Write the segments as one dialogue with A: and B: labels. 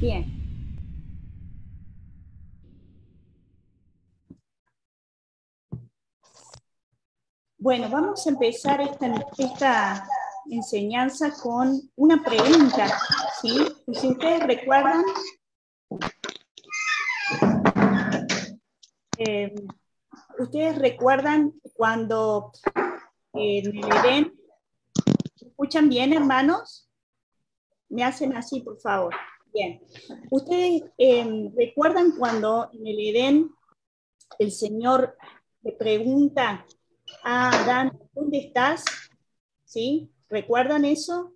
A: Bien. Bueno, vamos a empezar esta enseñanza con una pregunta, ¿sí? Y si ustedes recuerdan, cuando en el Edén, ¿me escuchan bien, hermanos? Me hacen así, por favor. Bien. ¿Ustedes recuerdan cuando en el Edén el Señor le pregunta a Adán, ¿dónde estás? ¿Sí? ¿Recuerdan eso?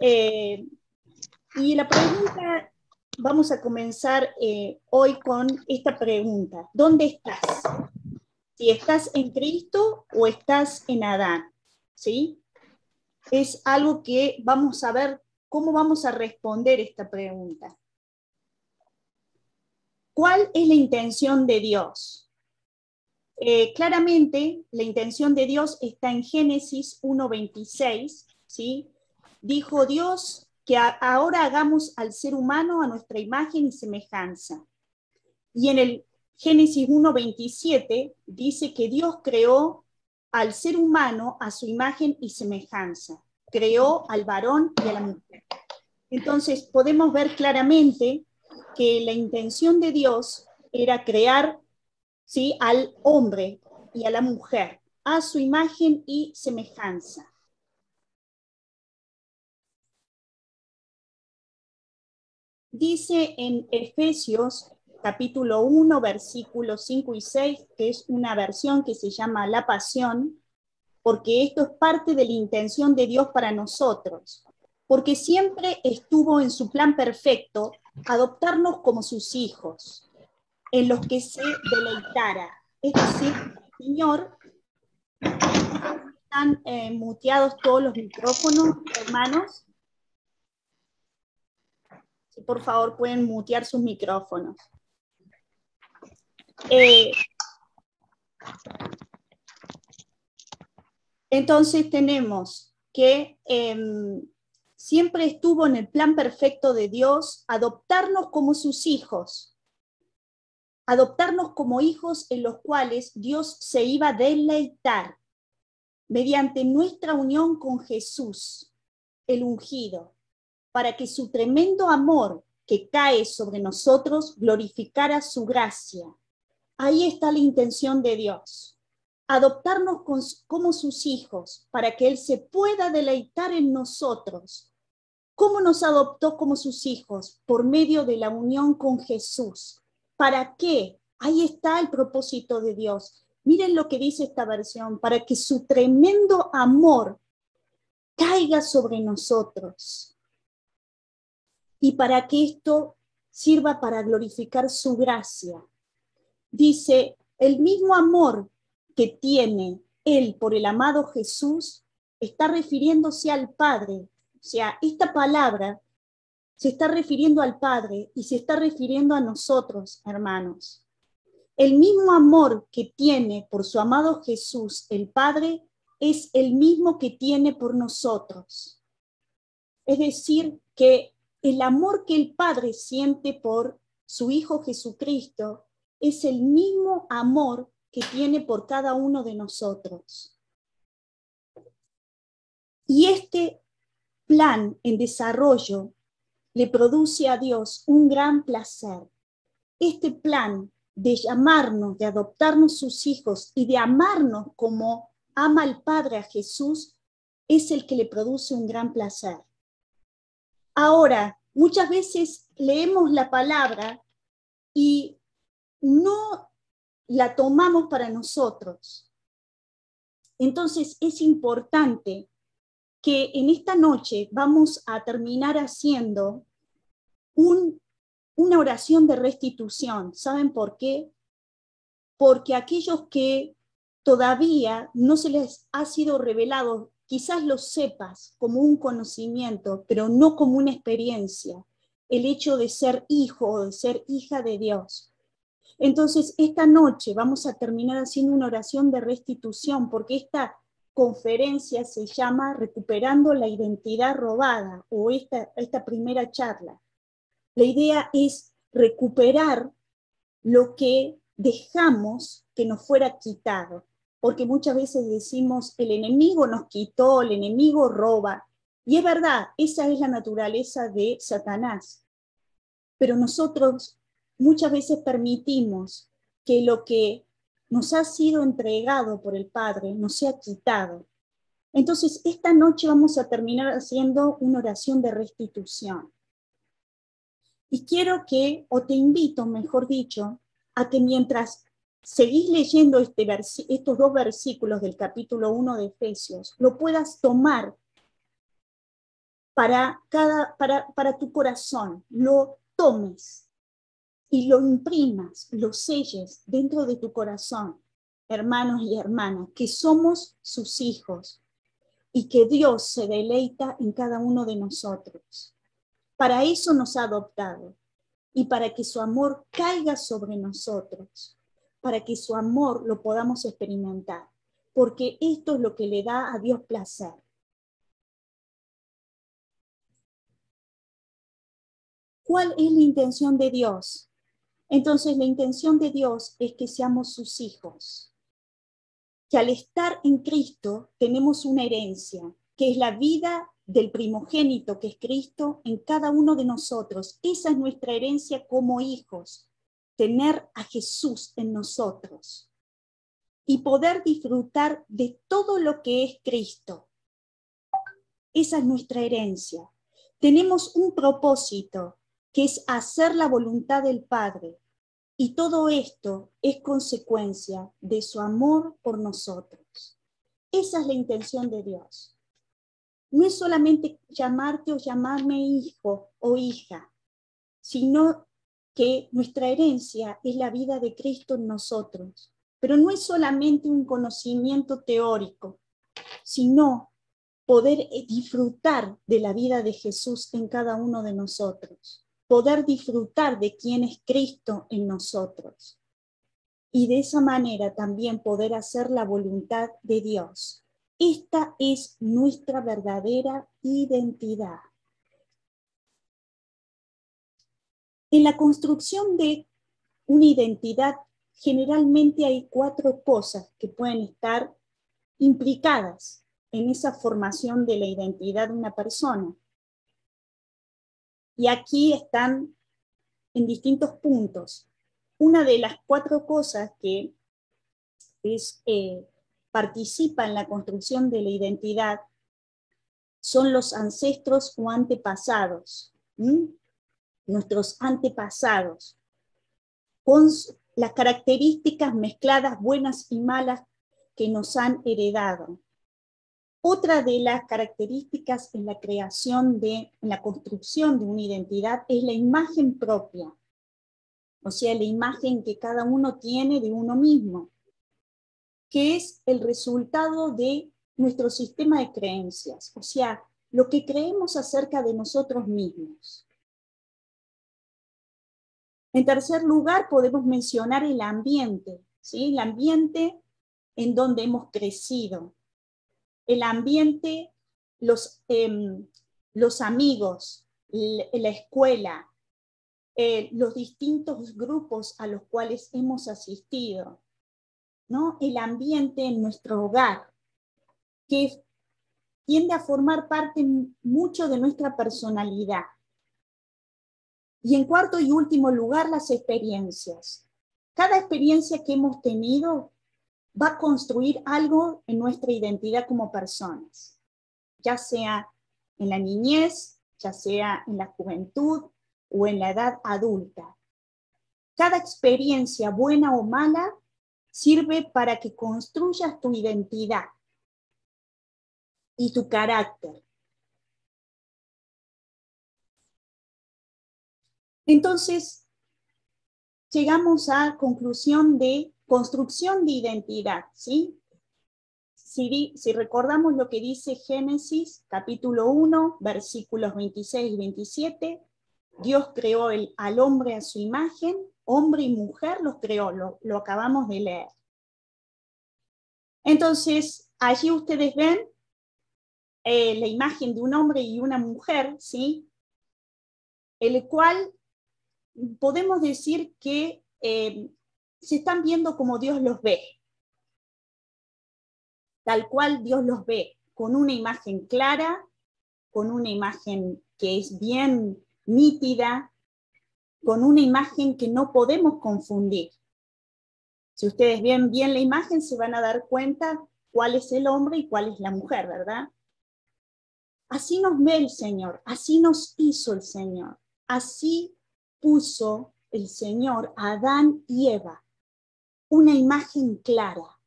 A: Y la pregunta, vamos a comenzar hoy con esta pregunta. ¿Dónde estás? Si estás en Cristo o estás en Adán, ¿sí? Es algo que vamos a ver cómo vamos a responder esta pregunta. ¿Cuál es la intención de Dios? Claramente, la intención de Dios está en Génesis 1:26, ¿sí? Dijo Dios que ahora hagamos al ser humano a nuestra imagen y semejanza. Y en el Génesis 1:27 dice que Dios creó al ser humano a su imagen y semejanza. Creó al varón y a la mujer. Entonces podemos ver claramente que la intención de Dios era crear, ¿sí?, al hombre y a la mujer a su imagen y semejanza. Dice en Efesios capítulo 1, versículos 5 y 6, que es una versión que se llama La Pasión, porque esto es parte de la intención de Dios para nosotros, porque siempre estuvo en su plan perfecto adoptarnos como sus hijos, en los que se deleitara. Es decir, el Señor, están muteados todos los micrófonos, hermanos. Si por favor pueden mutear sus micrófonos. Entonces tenemos que siempre estuvo en el plan perfecto de Dios adoptarnos como sus hijos, adoptarnos como hijos en los cuales Dios se iba a deleitar mediante nuestra unión con Jesús, el ungido, para que su tremendo amor que cae sobre nosotros glorificara su gracia. Ahí está la intención de Dios, adoptarnos como sus hijos, para que Él se pueda deleitar en nosotros. ¿Cómo nos adoptó como sus hijos? Por medio de la unión con Jesús. ¿Para qué? Ahí está el propósito de Dios. Miren lo que dice esta versión, para que su tremendo amor caiga sobre nosotros y para que esto sirva para glorificar su gracia. Dice, el mismo amor que tiene Él por el amado Jesús está refiriéndose al Padre. O sea, esta palabra se está refiriendo al Padre y se está refiriendo a nosotros, hermanos. El mismo amor que tiene por su amado Jesús, el Padre, es el mismo que tiene por nosotros. Es decir, que el amor que el Padre siente por su Hijo Jesucristo es el mismo amor que tiene por cada uno de nosotros. Y este plan en desarrollo le produce a Dios un gran placer. Este plan de llamarnos, de adoptarnos sus hijos y de amarnos como ama el Padre a Jesús, es el que le produce un gran placer. Ahora, muchas veces leemos la palabra y no la tomamos para nosotros. Entonces es importante que en esta noche vamos a terminar haciendo una oración de restitución. ¿Saben por qué? Porque aquellos que todavía no se les ha sido revelado, quizás lo sepas como un conocimiento, pero no como una experiencia, el hecho de ser hijo o de ser hija de Dios. Entonces, esta noche vamos a terminar haciendo una oración de restitución, porque esta conferencia se llama Recuperando la Identidad Robada, o esta primera charla. La idea es recuperar lo que dejamos que nos fuera quitado, porque muchas veces decimos, el enemigo nos quitó, el enemigo roba, y es verdad, esa es la naturaleza de Satanás, pero nosotros muchas veces permitimos que lo que nos ha sido entregado por el Padre nos sea quitado. Entonces, esta noche vamos a terminar haciendo una oración de restitución. Y quiero que, o te invito, mejor dicho, a que mientras seguís leyendo estos 2 versículos del capítulo 1 de Efesios, lo puedas tomar para tu corazón, lo tomes y lo imprimas, lo selles dentro de tu corazón, hermanos y hermanas, que somos sus hijos y que Dios se deleita en cada uno de nosotros. Para eso nos ha adoptado y para que su amor caiga sobre nosotros, para que su amor lo podamos experimentar, porque esto es lo que le da a Dios placer. ¿Cuál es la intención de Dios? Entonces, la intención de Dios es que seamos sus hijos, que al estar en Cristo tenemos una herencia, que es la vida del primogénito, que es Cristo, en cada uno de nosotros. Esa es nuestra herencia como hijos, tener a Jesús en nosotros y poder disfrutar de todo lo que es Cristo. Esa es nuestra herencia. Tenemos un propósito, que es hacer la voluntad del Padre. Y todo esto es consecuencia de su amor por nosotros. Esa es la intención de Dios. No es solamente llamarte o llamarme hijo o hija, sino que nuestra herencia es la vida de Cristo en nosotros. Pero no es solamente un conocimiento teórico, sino poder disfrutar de la vida de Jesús en cada uno de nosotros, poder disfrutar de quién es Cristo en nosotros y de esa manera también poder hacer la voluntad de Dios. Esta es nuestra verdadera identidad. En la construcción de una identidad, generalmente hay 4 cosas que pueden estar implicadas en esa formación de la identidad de una persona. Y aquí están en distintos puntos. Una de las 4 cosas que participa en la construcción de la identidad son los ancestros o antepasados, nuestros antepasados, con las características mezcladas buenas y malas que nos han heredado. Otra de las características en la construcción de una identidad es la imagen propia, o sea, la imagen que cada uno tiene de uno mismo, que es el resultado de nuestro sistema de creencias, o sea, lo que creemos acerca de nosotros mismos. En tercer lugar, podemos mencionar el ambiente, ¿sí? El ambiente en donde hemos crecido. El ambiente, los amigos, la escuela, los distintos grupos a los cuales hemos asistido, ¿no? El ambiente en nuestro hogar, que tiende a formar parte mucho de nuestra personalidad. Y en cuarto y último lugar, las experiencias. Cada experiencia que hemos tenido va a construir algo en nuestra identidad como personas, ya sea en la niñez, ya sea en la juventud o en la edad adulta. Cada experiencia, buena o mala, sirve para que construyas tu identidad y tu carácter. Entonces, llegamos a conclusión de construcción de identidad, ¿sí? Si recordamos lo que dice Génesis, capítulo 1, versículos 26 y 27, Dios creó al hombre a su imagen, hombre y mujer los creó, lo acabamos de leer. Entonces, allí ustedes ven la imagen de un hombre y una mujer, ¿sí? El cual podemos decir que se están viendo como Dios los ve, tal cual Dios los ve, con una imagen clara, con una imagen que es bien nítida, con una imagen que no podemos confundir. Si ustedes ven bien la imagen, se van a dar cuenta cuál es el hombre y cuál es la mujer, ¿verdad? Así nos ve el Señor, así nos hizo el Señor, así puso el Señor a Adán y Eva, una imagen clara,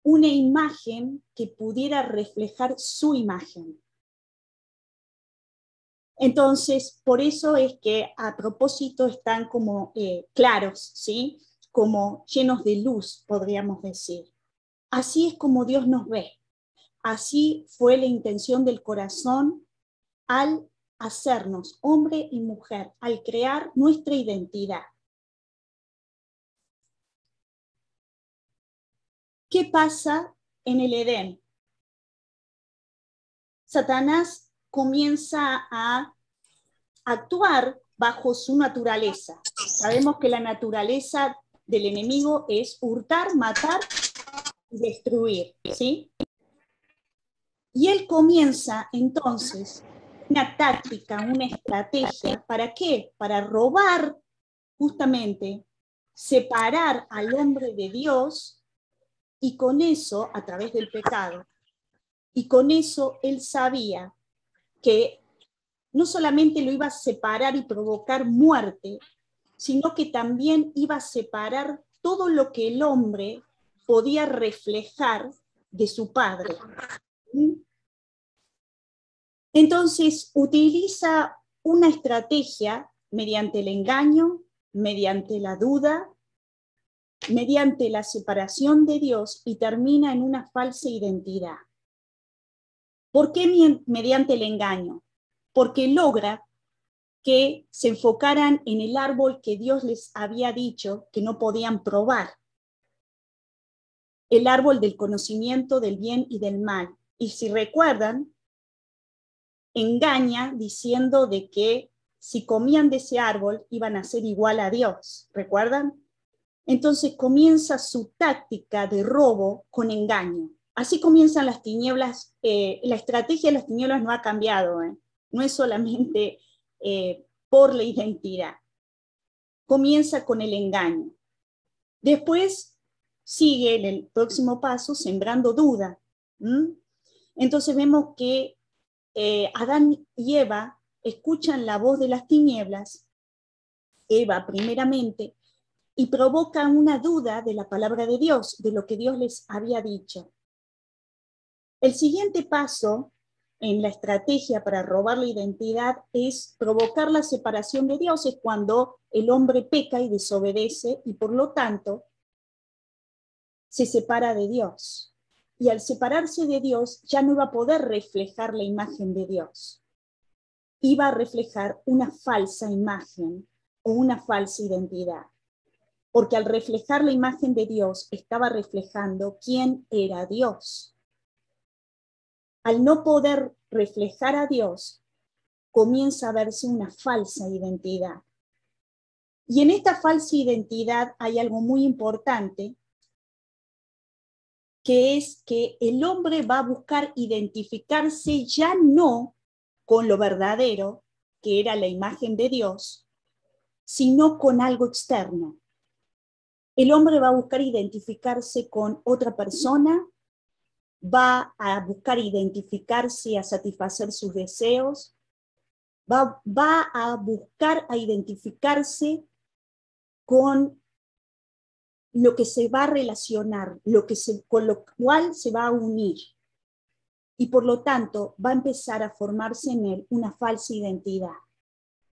A: una imagen que pudiera reflejar su imagen. Entonces, por eso es que a propósito están como claros, ¿sí? Como llenos de luz, podríamos decir. Así es como Dios nos ve. Así fue la intención del corazón al hacernos hombre y mujer, al crear nuestra identidad. ¿Qué pasa en el Edén? Satanás comienza a actuar bajo su naturaleza. Sabemos que la naturaleza del enemigo es hurtar, matar y destruir, ¿sí? Y él comienza entonces una táctica, una estrategia, ¿para qué? Para robar, justamente, separar al hombre de Dios, y con eso, a través del pecado, y con eso él sabía que no solamente lo iba a separar y provocar muerte, sino que también iba a separar todo lo que el hombre podía reflejar de su padre. Entonces, utiliza una estrategia mediante el engaño, mediante la duda, mediante la separación de Dios, y termina en una falsa identidad. ¿Por qué mediante el engaño? Porque logra que se enfocaran en el árbol que Dios les había dicho que no podían probar, el árbol del conocimiento del bien y del mal. Y si recuerdan, engaña diciendo de que si comían de ese árbol iban a ser igual a Dios, ¿recuerdan? Entonces comienza su táctica de robo con engaño. Así comienzan las tinieblas. La estrategia de las tinieblas no ha cambiado, no es solamente por la identidad. Comienza con el engaño. Después sigue el próximo paso, sembrando duda. Entonces vemos que Adán y Eva escuchan la voz de las tinieblas, Eva primeramente, y provoca una duda de la palabra de Dios, de lo que Dios les había dicho. El siguiente paso en la estrategia para robar la identidad es provocar la separación de Dios. Es cuando el hombre peca y desobedece y por lo tanto se separa de Dios. Y al separarse de Dios ya no iba a poder reflejar la imagen de Dios. Iba a reflejar una falsa imagen o una falsa identidad. Porque al reflejar la imagen de Dios, estaba reflejando quién era Dios. Al no poder reflejar a Dios, comienza a verse una falsa identidad. Y en esta falsa identidad hay algo muy importante, que es que el hombre va a buscar identificarse ya no con lo verdadero, que era la imagen de Dios, sino con algo externo. El hombre va a buscar identificarse con otra persona, va a buscar identificarse, a satisfacer sus deseos, va a buscar a identificarse con lo que se va a relacionar, con lo cual se va a unir. Y por lo tanto va a empezar a formarse en él una falsa identidad.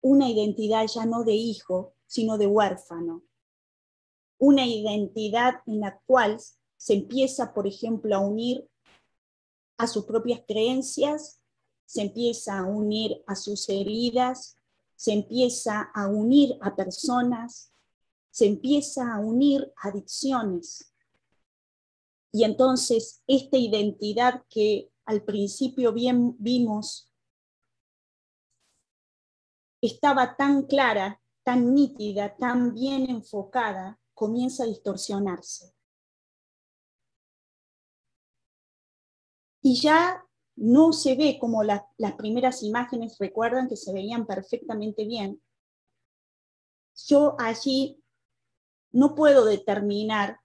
A: Una identidad ya no de hijo, sino de huérfano. Una identidad en la cual se empieza, por ejemplo, a unir a sus propias creencias, se empieza a unir a sus heridas, se empieza a unir a personas, se empieza a unir a adicciones. Y entonces esta identidad que al principio bien vimos estaba tan clara tan nítida, tan bien enfocada, comienza a distorsionarse. Y ya no se ve como las primeras imágenes, recuerdan que se veían perfectamente bien. Yo allí no puedo determinar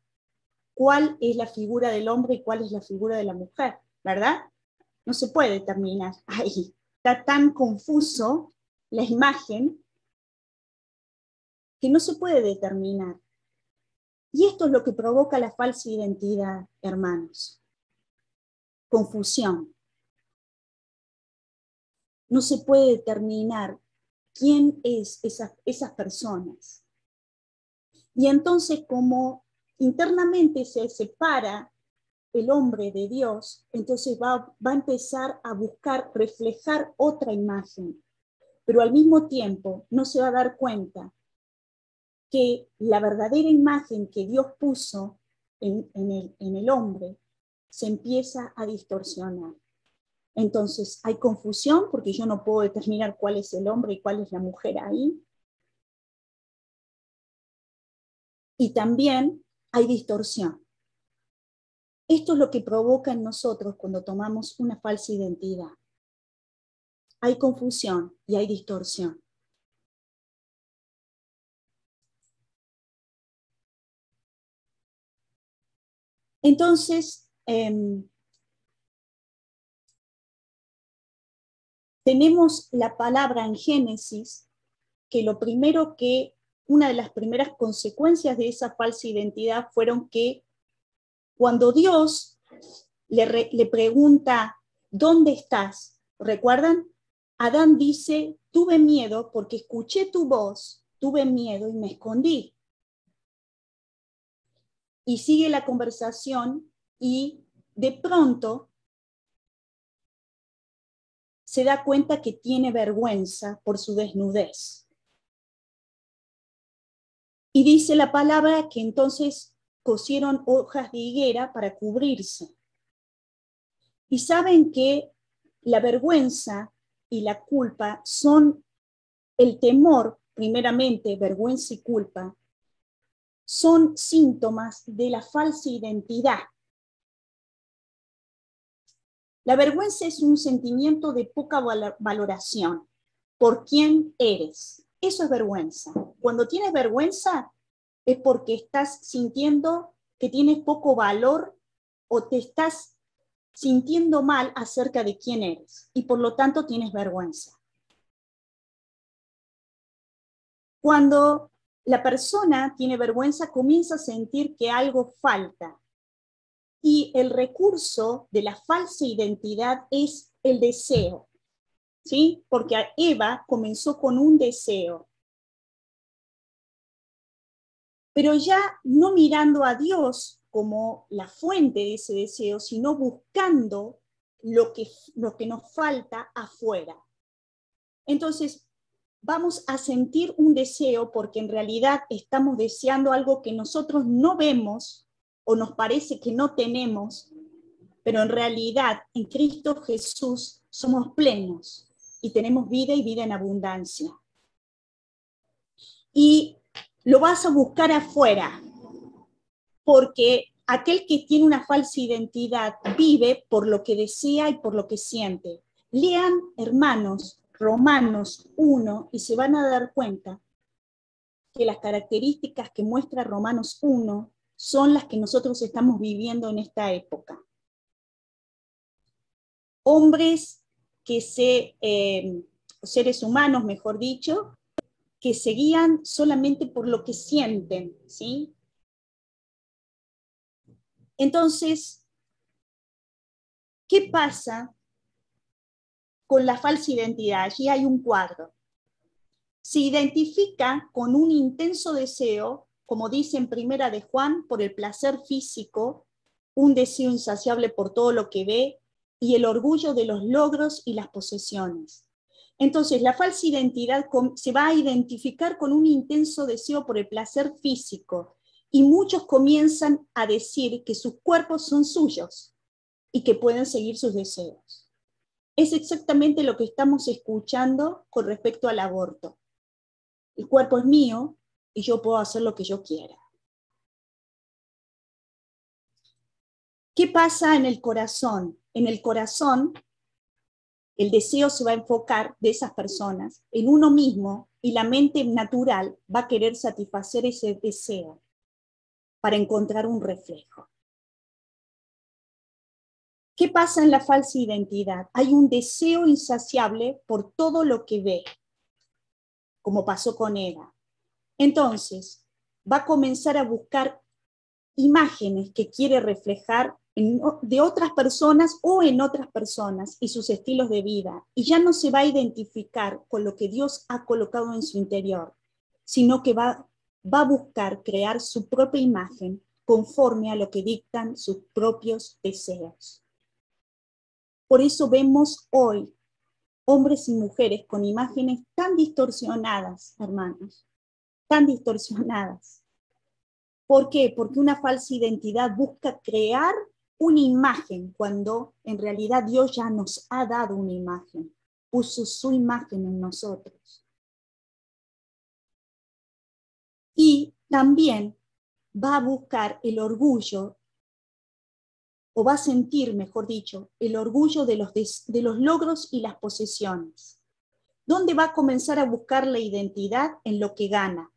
A: cuál es la figura del hombre y cuál es la figura de la mujer, ¿verdad? No se puede determinar ahí. Está tan confuso la imagen que no se puede determinar. Y esto es lo que provoca la falsa identidad, hermanos. Confusión. No se puede determinar quién es esas personas. Y entonces, como internamente se separa el hombre de Dios, entonces va a empezar a buscar reflejar otra imagen, pero al mismo tiempo no se va a dar cuenta que la verdadera imagen que Dios puso en el hombre se empieza a distorsionar. Entonces hay confusión porque yo no puedo determinar cuál es el hombre y cuál es la mujer ahí. Y también hay distorsión. Esto es lo que provoca en nosotros cuando tomamos una falsa identidad. Hay confusión y hay distorsión. Entonces, tenemos la palabra en Génesis, que una de las primeras consecuencias de esa falsa identidad fueron que cuando Dios le pregunta, ¿dónde estás? ¿Recuerdan? Adán dice, tuve miedo porque escuché tu voz, tuve miedo y me escondí. Y sigue la conversación y de pronto se da cuenta que tiene vergüenza por su desnudez. Y dice la palabra que entonces cosieron hojas de higuera para cubrirse. Y saben que la vergüenza y la culpa son el temor, primeramente, vergüenza y culpa, son síntomas de la falsa identidad. La vergüenza es un sentimiento de poca valoración por quién eres. Eso es vergüenza. Cuando tienes vergüenza es porque estás sintiendo que tienes poco valor o te estás sintiendo mal acerca de quién eres y por lo tanto tienes vergüenza. Cuando la persona tiene vergüenza, comienza a sentir que algo falta. Y el recurso de la falsa identidad es el deseo, ¿sí? Porque Eva comenzó con un deseo. Pero ya no mirando a Dios como la fuente de ese deseo, sino buscando lo que nos falta afuera. Entonces, vamos a sentir un deseo porque en realidad estamos deseando algo que nosotros no vemos o nos parece que no tenemos, pero en realidad en Cristo Jesús somos plenos y tenemos vida y vida en abundancia. Y lo vas a buscar afuera, porque aquel que tiene una falsa identidad vive por lo que desea y por lo que siente. Lean, hermanos, Romanos 1 y se van a dar cuenta que las características que muestra Romanos 1 son las que nosotros estamos viviendo en esta época. Hombres seres humanos, mejor dicho, que se guían solamente por lo que sienten, ¿sí? Entonces, ¿qué pasa con la falsa identidad? Allí hay un cuadro. Se identifica con un intenso deseo, como dice en Primera de Juan, por el placer físico, un deseo insaciable por todo lo que ve y el orgullo de los logros y las posesiones. Entonces, la falsa identidad se va a identificar con un intenso deseo por el placer físico y muchos comienzan a decir que sus cuerpos son suyos y que pueden seguir sus deseos. Es exactamente lo que estamos escuchando con respecto al aborto. El cuerpo es mío y yo puedo hacer lo que yo quiera. ¿Qué pasa en el corazón? En el corazón, el deseo se va a enfocar de esas personas en uno mismo y la mente natural va a querer satisfacer ese deseo para encontrar un reflejo. ¿Qué pasa en la falsa identidad? Hay un deseo insaciable por todo lo que ve, como pasó con Eva. Entonces, va a comenzar a buscar imágenes que quiere reflejar de otras personas o en otras personas y sus estilos de vida. Y ya no se va a identificar con lo que Dios ha colocado en su interior, sino que va a buscar crear su propia imagen conforme a lo que dictan sus propios deseos. Por eso vemos hoy hombres y mujeres con imágenes tan distorsionadas, hermanos, tan distorsionadas. ¿Por qué? Porque una falsa identidad busca crear una imagen cuando en realidad Dios ya nos ha dado una imagen, puso su imagen en nosotros. Y también va a buscar el orgullo, o va a sentir, mejor dicho, el orgullo de los logros y las posesiones. ¿Dónde va a comenzar a buscar la identidad? En lo que gana,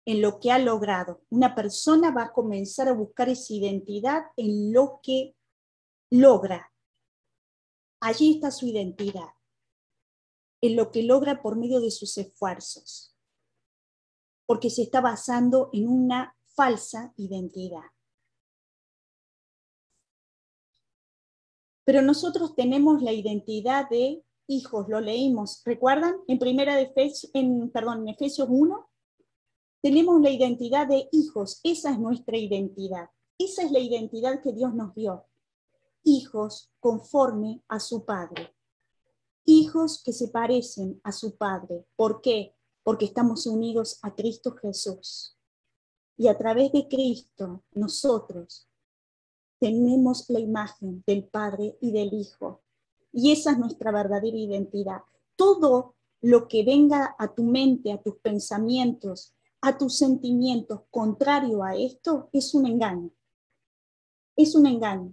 A: en lo que ha logrado. Una persona va a comenzar a buscar esa identidad en lo que logra. Allí está su identidad, en lo que logra por medio de sus esfuerzos, porque se está basando en una falsa identidad. Pero nosotros tenemos la identidad de hijos, lo leímos, ¿recuerdan? En Efesios 1, tenemos la identidad de hijos, esa es nuestra identidad, esa es la identidad que Dios nos dio. Hijos conforme a su Padre, hijos que se parecen a su Padre. ¿Por qué? Porque estamos unidos a Cristo Jesús. Y a través de Cristo, nosotros tenemos la imagen del Padre y del Hijo. Y esa es nuestra verdadera identidad. Todo lo que venga a tu mente, a tus pensamientos, a tus sentimientos contrario a esto, es un engaño. Es un engaño.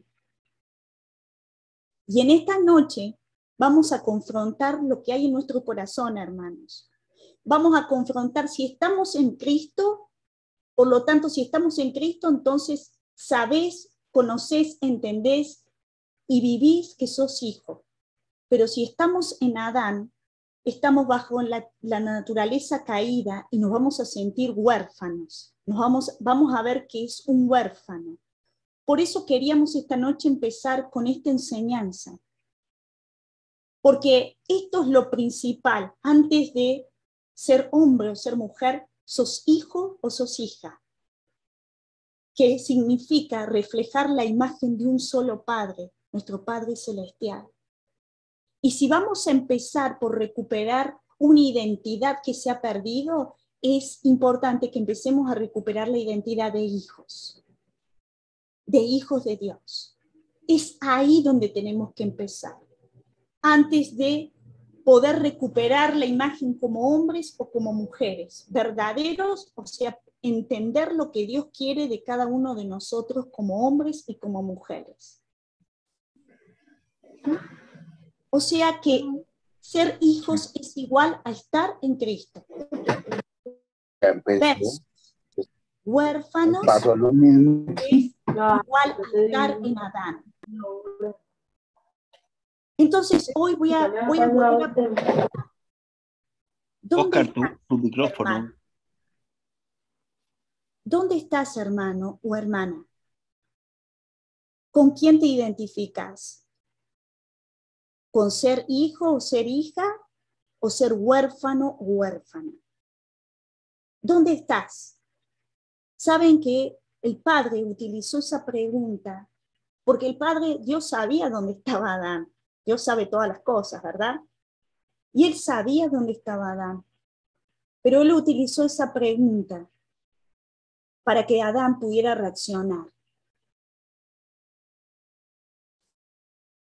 A: Y en esta noche vamos a confrontar lo que hay en nuestro corazón, hermanos. Vamos a confrontar si estamos en Cristo, por lo tanto, si estamos en Cristo, entonces sabés, conocés, entendés y vivís que sos hijo. Pero si estamos en Adán, estamos bajo la naturaleza caída y nos vamos a sentir huérfanos. Vamos a ver que es un huérfano. Por eso queríamos esta noche empezar con esta enseñanza. Porque esto es lo principal. Antes de ser hombre o ser mujer, sos hijo o sos hija. Que significa reflejar la imagen de un solo Padre, nuestro Padre Celestial. Y si vamos a empezar por recuperar una identidad que se ha perdido, es importante que empecemos a recuperar la identidad de hijos de Dios. Es ahí donde tenemos que empezar, antes de poder recuperar la imagen como hombres o como mujeres, verdaderos, o sea, entender lo que Dios quiere de cada uno de nosotros como hombres y como mujeres. O sea que ser hijos es igual a estar en Cristo. Versus huérfanos
B: pasó lo mismo.
A: es igual a estar en Adán. Entonces hoy voy a volver a preguntar.
C: Oscar, tu micrófono.
A: Hermano? ¿Dónde estás, hermano o hermana? ¿Con quién te identificas? ¿Con ser hijo o ser hija? ¿O ser huérfano o huérfana? ¿Dónde estás? Saben que el Padre utilizó esa pregunta porque el Padre, Dios sabía dónde estaba Adán. Dios sabe todas las cosas, ¿verdad? Y Él sabía dónde estaba Adán. Pero Él utilizó esa pregunta para que Adán pudiera reaccionar.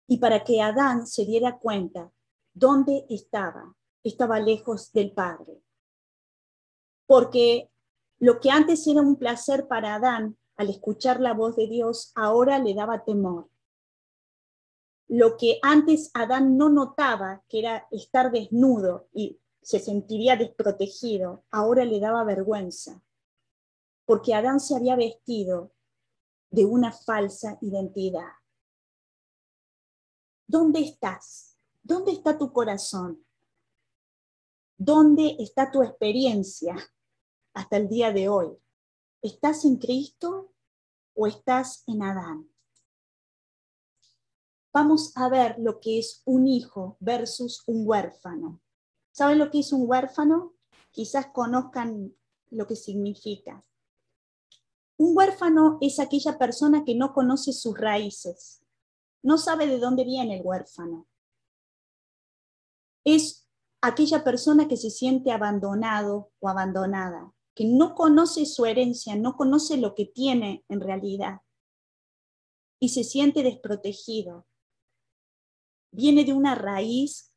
A: Y para que Adán se diera cuenta dónde estaba. Estaba lejos del Padre. Porque lo que antes era un placer para Adán, al escuchar la voz de Dios, ahora le daba temor. Lo que antes Adán no notaba, que era estar desnudo y se sentiría desprotegido, ahora le daba vergüenza, porque Adán se había vestido de una falsa identidad. ¿Dónde estás? ¿Dónde está tu corazón? ¿Dónde está tu experiencia hasta el día de hoy? ¿Estás en Cristo o estás en Adán? Vamos a ver lo que es un hijo versus un huérfano. ¿Saben lo que es un huérfano? Quizás conozcan lo que significa. Un huérfano es aquella persona que no conoce sus raíces. No sabe de dónde viene el huérfano. Es aquella persona que se siente abandonado o abandonada, que no conoce su herencia, no conoce lo que tiene en realidad y se siente desprotegido. Viene de una raíz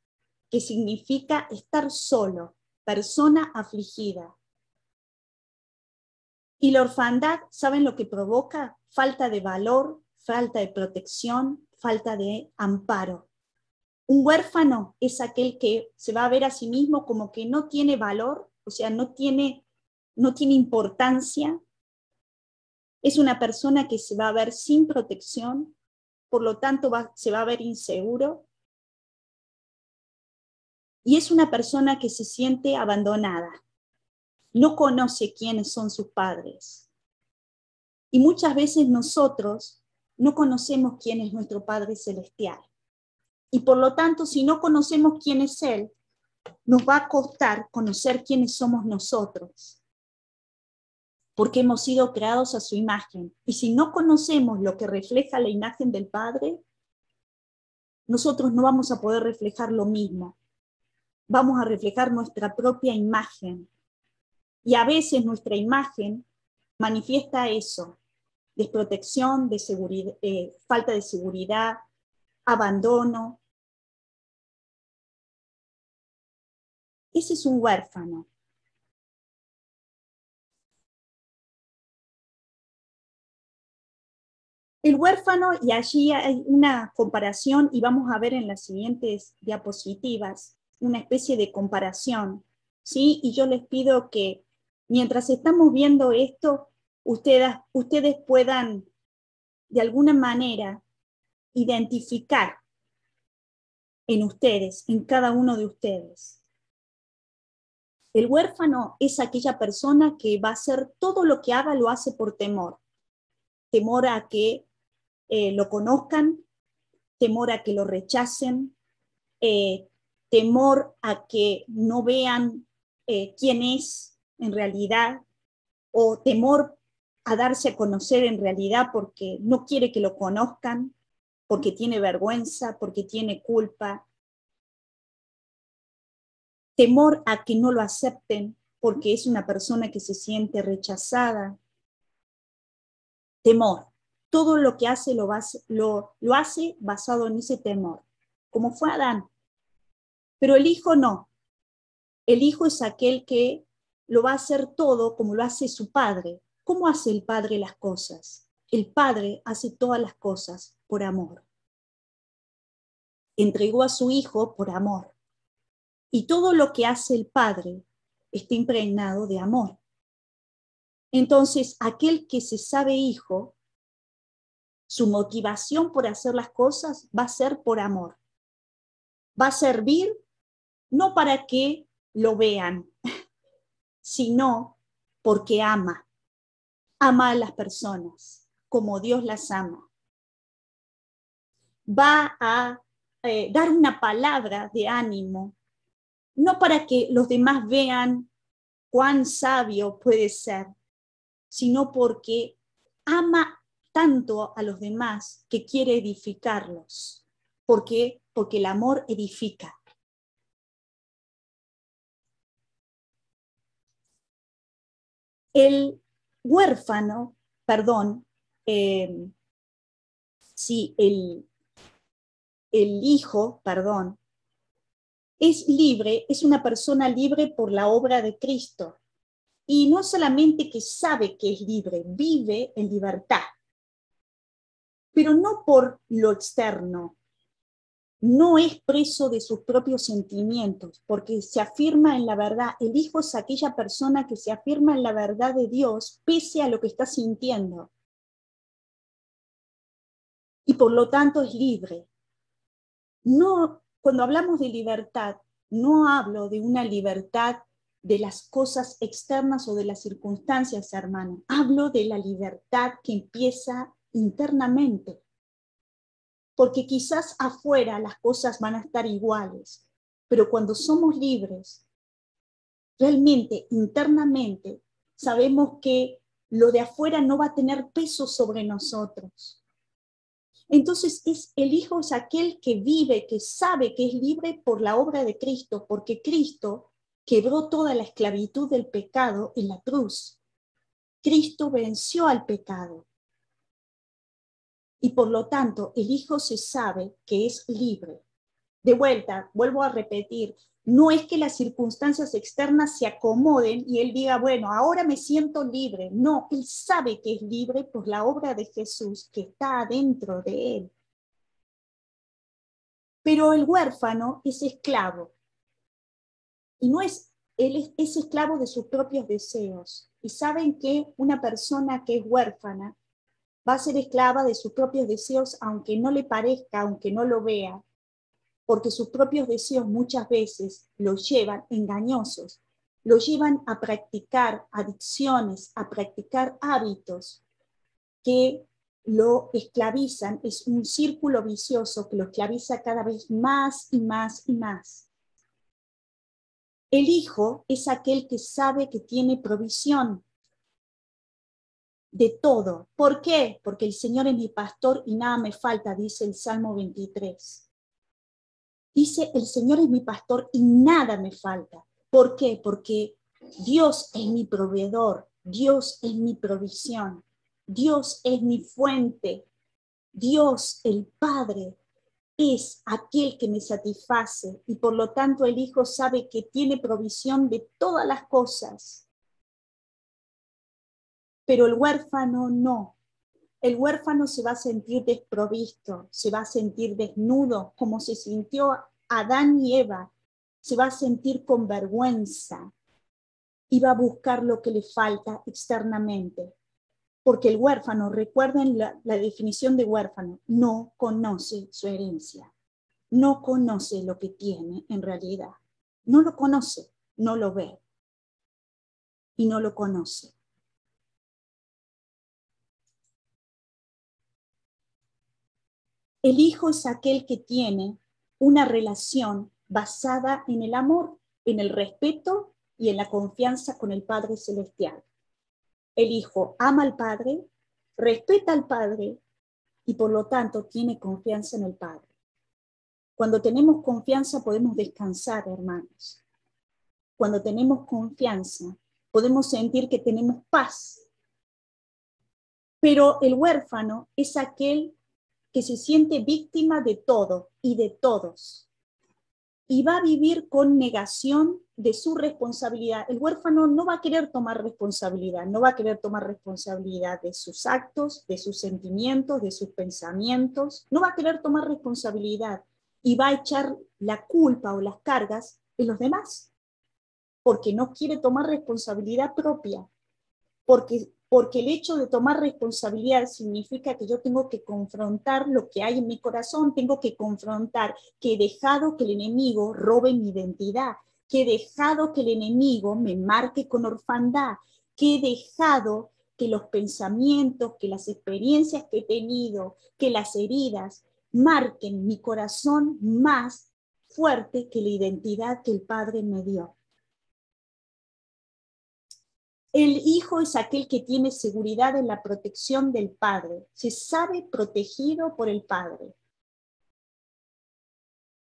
A: que significa estar solo, persona afligida. Y la orfandad, ¿saben lo que provoca? Falta de valor, falta de protección, falta de amparo. Un huérfano es aquel que se va a ver a sí mismo como que no tiene valor, o sea, no tiene importancia. Es una persona que se va a ver sin protección, por lo tanto se va a ver inseguro. Y es una persona que se siente abandonada. No conoce quiénes son sus padres. Y muchas veces nosotros no conocemos quién es nuestro Padre Celestial. Y por lo tanto, si no conocemos quién es Él, nos va a costar conocer quiénes somos nosotros, porque hemos sido creados a su imagen. Y si no conocemos lo que refleja la imagen del Padre, nosotros no vamos a poder reflejar lo mismo. Vamos a reflejar nuestra propia imagen. Y a veces nuestra imagen manifiesta eso: desprotección, falta de seguridad, abandono. Ese es un huérfano. El huérfano, y allí hay una comparación, y vamos a ver en las siguientes diapositivas, una especie de comparación, ¿sí? Y yo les pido que mientras estamos viendo esto, ustedes puedan de alguna manera identificar en ustedes, en cada uno de ustedes. El huérfano es aquella persona que va a hacer todo lo que haga, lo hace por temor. Temor a que lo conozcan, temor a que lo rechacen, temor a que no vean quién es en realidad, o temor a darse a conocer en realidad porque no quiere que lo conozcan, porque tiene vergüenza, porque tiene culpa. Temor a que no lo acepten porque es una persona que se siente rechazada. Temor. Todo lo que hace lo hace basado en ese temor, como fue Adán. Pero el hijo no. El hijo es aquel que lo va a hacer todo como lo hace su padre. ¿Cómo hace el padre las cosas? El padre hace todas las cosas por amor. Entregó a su hijo por amor. Y todo lo que hace el padre está impregnado de amor. Entonces, aquel que se sabe hijo, su motivación por hacer las cosas va a ser por amor. Va a servir no para que lo vean, sino porque ama. Ama a las personas como Dios las ama. Va a dar una palabra de ánimo, no para que los demás vean cuán sabio puede ser, sino porque ama tanto a los demás que quiere edificarlos. ¿Por qué? Porque el amor edifica. El huérfano, perdón, sí, el hijo, perdón, es libre, es una persona libre por la obra de Cristo. Y no solamente que sabe que es libre, vive en libertad, pero no por lo externo. No es preso de sus propios sentimientos, porque se afirma en la verdad. El hijo es aquella persona que se afirma en la verdad de Dios, pese a lo que está sintiendo. Y por lo tanto es libre. No, cuando hablamos de libertad, no hablo de una libertad de las cosas externas o de las circunstancias, hermano. Hablo de la libertad que empieza internamente. Porque quizás afuera las cosas van a estar iguales, pero cuando somos libres, realmente, internamente, sabemos que lo de afuera no va a tener peso sobre nosotros. Entonces, el Hijo es aquel que vive, que sabe que es libre por la obra de Cristo, porque Cristo quebró toda la esclavitud del pecado en la cruz. Cristo venció al pecado. Y por lo tanto, el Hijo se sabe que es libre. De vuelta, vuelvo a repetir, no es que las circunstancias externas se acomoden y él diga, bueno, ahora me siento libre. No, él sabe que es libre por la obra de Jesús que está adentro de él. Pero el huérfano es esclavo. Y no es, él es esclavo de sus propios deseos. Y saben que una persona que es huérfana va a ser esclava de sus propios deseos, aunque no le parezca, aunque no lo vea, porque sus propios deseos muchas veces los llevan engañosos, los llevan a practicar adicciones, a practicar hábitos que lo esclavizan. Es un círculo vicioso que lo esclaviza cada vez más y más y más. El hijo es aquel que sabe que tiene provisión de todo. ¿Por qué? Porque el Señor es mi pastor y nada me falta, dice el Salmo 23. Dice, el Señor es mi pastor y nada me falta. ¿Por qué? Porque Dios es mi proveedor, Dios es mi provisión, Dios es mi fuente, Dios, el Padre, es aquel que me satisface y por lo tanto el Hijo sabe que tiene provisión de todas las cosas. Pero el huérfano no. El huérfano se va a sentir desprovisto, se va a sentir desnudo, como se sintió Adán y Eva, se va a sentir con vergüenza y va a buscar lo que le falta externamente. Porque el huérfano, recuerden la definición de huérfano, no conoce su herencia, no conoce lo que tiene en realidad, no lo conoce, no lo ve y no lo conoce. El hijo es aquel que tiene una relación basada en el amor, en el respeto y en la confianza con el Padre Celestial. El hijo ama al Padre, respeta al Padre y por lo tanto tiene confianza en el Padre. Cuando tenemos confianza podemos descansar, hermanos. Cuando tenemos confianza podemos sentir que tenemos paz. Pero el huérfano es aquel que se siente víctima de todo y de todos. Y va a vivir con negación de su responsabilidad. El huérfano no va a querer tomar responsabilidad, no va a querer tomar responsabilidad de sus actos, de sus sentimientos, de sus pensamientos, no va a querer tomar responsabilidad y va a echar la culpa o las cargas en los demás, porque no quiere tomar responsabilidad propia, porque el hecho de tomar responsabilidad significa que yo tengo que confrontar lo que hay en mi corazón, tengo que confrontar que he dejado que el enemigo robe mi identidad, que he dejado que el enemigo me marque con orfandad, que he dejado que los pensamientos, que las experiencias que he tenido, que las heridas marquen mi corazón más fuerte que la identidad que el Padre me dio. El hijo es aquel que tiene seguridad en la protección del Padre, se sabe protegido por el Padre.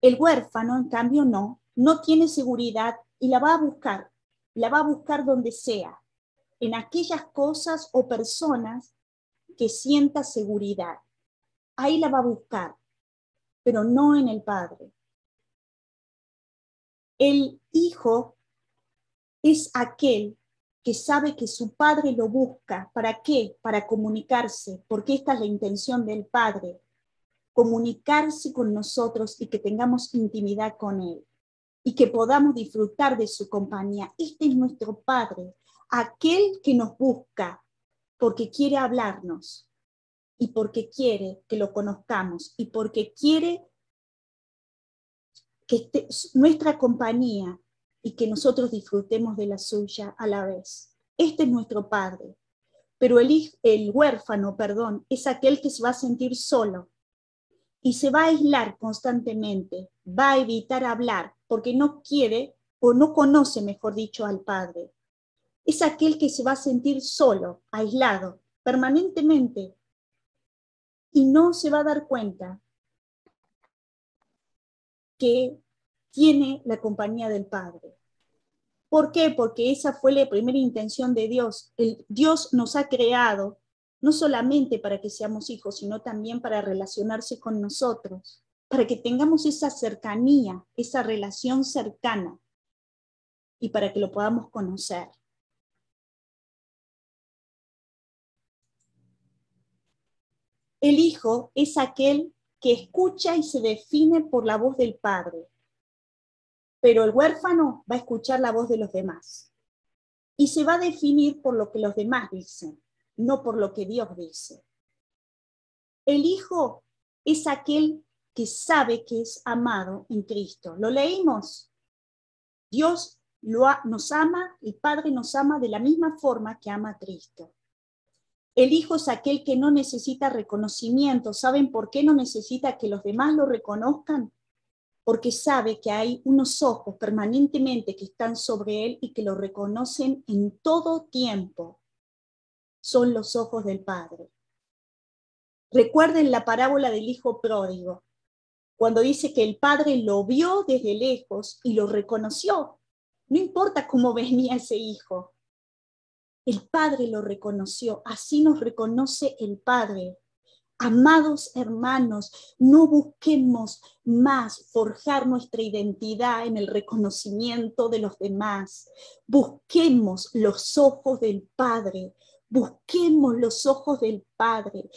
A: El huérfano, en cambio, no tiene seguridad y la va a buscar donde sea, en aquellas cosas o personas que sienta seguridad. Ahí la va a buscar, pero no en el Padre. El hijo es aquel que sabe que su Padre lo busca. ¿Para qué? Para comunicarse, porque esta es la intención del Padre, comunicarse con nosotros y que tengamos intimidad con Él y que podamos disfrutar de su compañía. Este es nuestro Padre, aquel que nos busca porque quiere hablarnos y porque quiere que lo conozcamos y porque quiere que esté nuestra compañía y que nosotros disfrutemos de la suya a la vez. Este es nuestro Padre. Pero el huérfano, es aquel que se va a sentir solo y se va a aislar constantemente, va a evitar hablar porque no quiere o no conoce, mejor dicho, al Padre. Es aquel que se va a sentir solo, aislado, permanentemente, y no se va a dar cuenta que tiene la compañía del Padre. ¿Por qué? Porque esa fue la primera intención de Dios. Dios nos ha creado no solamente para que seamos hijos, sino también para relacionarse con nosotros, para que tengamos esa cercanía, esa relación cercana, y para que lo podamos conocer. El hijo es aquel que escucha y se define por la voz del Padre, pero el huérfano va a escuchar la voz de los demás y se va a definir por lo que los demás dicen, no por lo que Dios dice. El hijo es aquel que sabe que es amado en Cristo. ¿Lo leímos? Dios nos ama, el Padre nos ama de la misma forma que ama a Cristo. El hijo es aquel que no necesita reconocimiento. ¿Saben por qué no necesita que los demás lo reconozcan? Porque sabe que hay unos ojos permanentemente que están sobre él y que lo reconocen en todo tiempo. Son los ojos del Padre. Recuerden la parábola del hijo pródigo, cuando dice que el Padre lo vio desde lejos y lo reconoció. No importa cómo venía ese hijo, el Padre lo reconoció. Así nos reconoce el Padre. Amados hermanos, no busquemos más forjar nuestra identidad en el reconocimiento de los demás. Busquemos los ojos del Padre. Busquemos los ojos del Padre.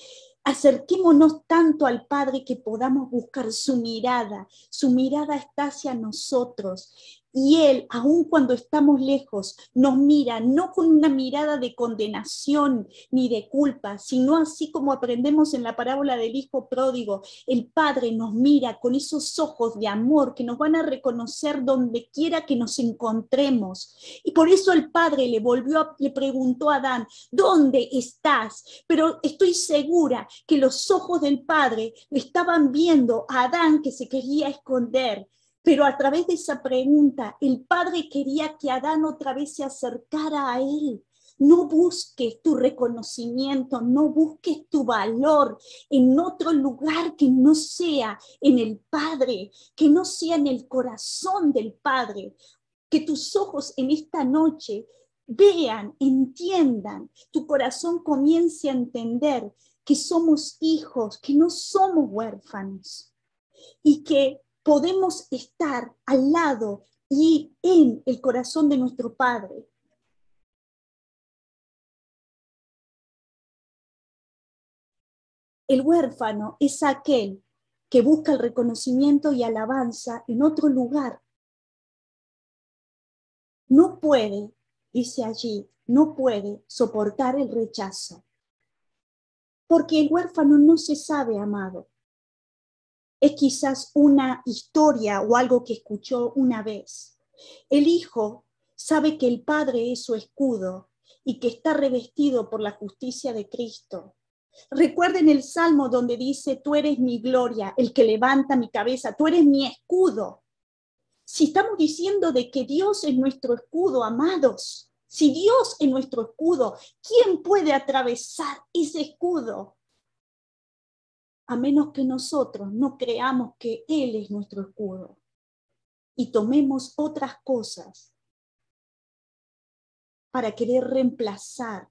A: Acerquémonos tanto al Padre que podamos buscar su mirada. Su mirada está hacia nosotros. Y Él, aun cuando estamos lejos, nos mira no con una mirada de condenación ni de culpa, sino así como aprendemos en la parábola del hijo pródigo. El Padre nos mira con esos ojos de amor que nos van a reconocer donde quiera que nos encontremos. Y por eso el Padre le preguntó a Adán, ¿dónde estás? Pero estoy segura que los ojos del Padre le estaban viendo a Adán que se quería esconder. Pero a través de esa pregunta, el Padre quería que Adán otra vez se acercara a él. No busques tu reconocimiento, no busques tu valor en otro lugar que no sea en el Padre, que no sea en el corazón del Padre. Que tus ojos en esta noche vean, entiendan, tu corazón comience a entender que somos hijos, que no somos huérfanos y que podemos estar al lado y en el corazón de nuestro Padre. El huérfano es aquel que busca el reconocimiento y alabanza en otro lugar. No puede, dice allí, no puede soportar el rechazo, porque el huérfano no se sabe amado. Es quizás una historia o algo que escuchó una vez. El hijo sabe que el Padre es su escudo y que está revestido por la justicia de Cristo. Recuerden el Salmo donde dice, tú eres mi gloria, el que levanta mi cabeza, tú eres mi escudo. Si estamos diciendo de que Dios es nuestro escudo, amados, si Dios es nuestro escudo, ¿quién puede atravesar ese escudo? A menos que nosotros no creamos que Él es nuestro escudo y tomemos otras cosas para querer reemplazar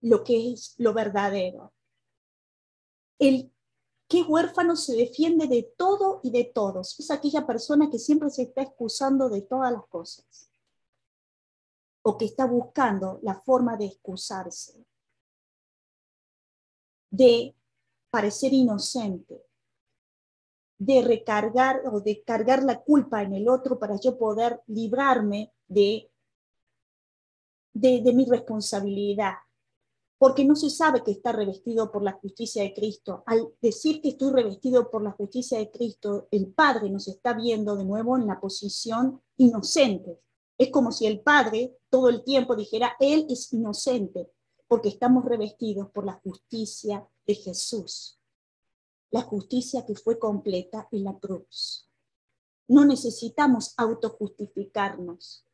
A: lo que es lo verdadero. El que huérfano se defiende de todo y de todos. Es aquella persona que siempre se está excusando de todas las cosas. o que está buscando la forma de excusarse, de parecer inocente, de recargar o de cargar la culpa en el otro para yo poder librarme de mi responsabilidad, porque no se sabe que está revestido por la justicia de Cristo. Al decir que estoy revestido por la justicia de Cristo, el Padre nos está viendo de nuevo en la posición inocente. Es como si el Padre todo el tiempo dijera, Él es inocente, porque estamos revestidos por la justicia de Jesús, la justicia que fue completa en la cruz. No necesitamos autojustificarnos.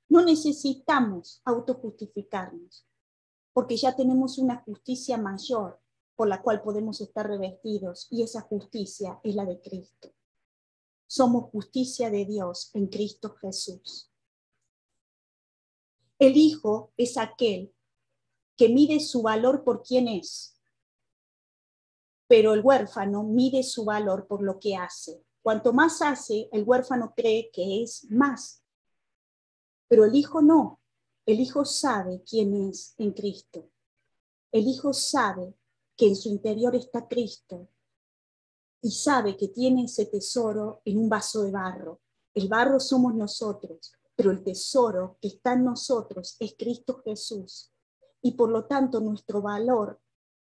A: No necesitamos autojustificarnos, porque ya tenemos una justicia mayor por la cual podemos estar revestidos, y esa justicia es la de Cristo. Somos justicia de Dios en Cristo Jesús. El Hijo es aquel que mide su valor por quién es, pero el huérfano mide su valor por lo que hace. Cuanto más hace, el huérfano cree que es más. Pero el Hijo no. El Hijo sabe quién es en Cristo. El Hijo sabe que en su interior está Cristo y sabe que tiene ese tesoro en un vaso de barro. El barro somos nosotros, pero el tesoro que está en nosotros es Cristo Jesús. Y por lo tanto nuestro valor,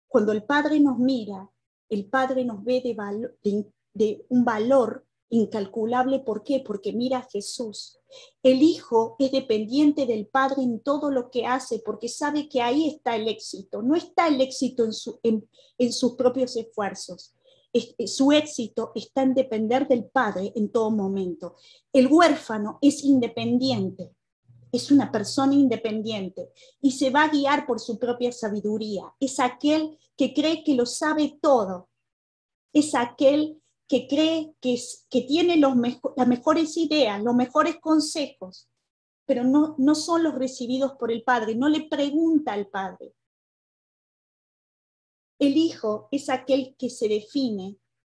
A: cuando el Padre nos mira, el Padre nos ve de un valor incalculable. ¿Por qué? Porque mira a Jesús. El Hijo es dependiente del Padre en todo lo que hace, porque sabe que ahí está el éxito. No está el éxito en sus propios esfuerzos. Su éxito está en depender del Padre en todo momento. El huérfano es independiente, es una persona independiente y se va a guiar por su propia sabiduría. Es aquel que cree que lo sabe todo. Es aquel que cree que tiene las mejores ideas, los mejores consejos, pero no son los recibidos por el Padre, no le pregunta al Padre. El Hijo es aquel que se define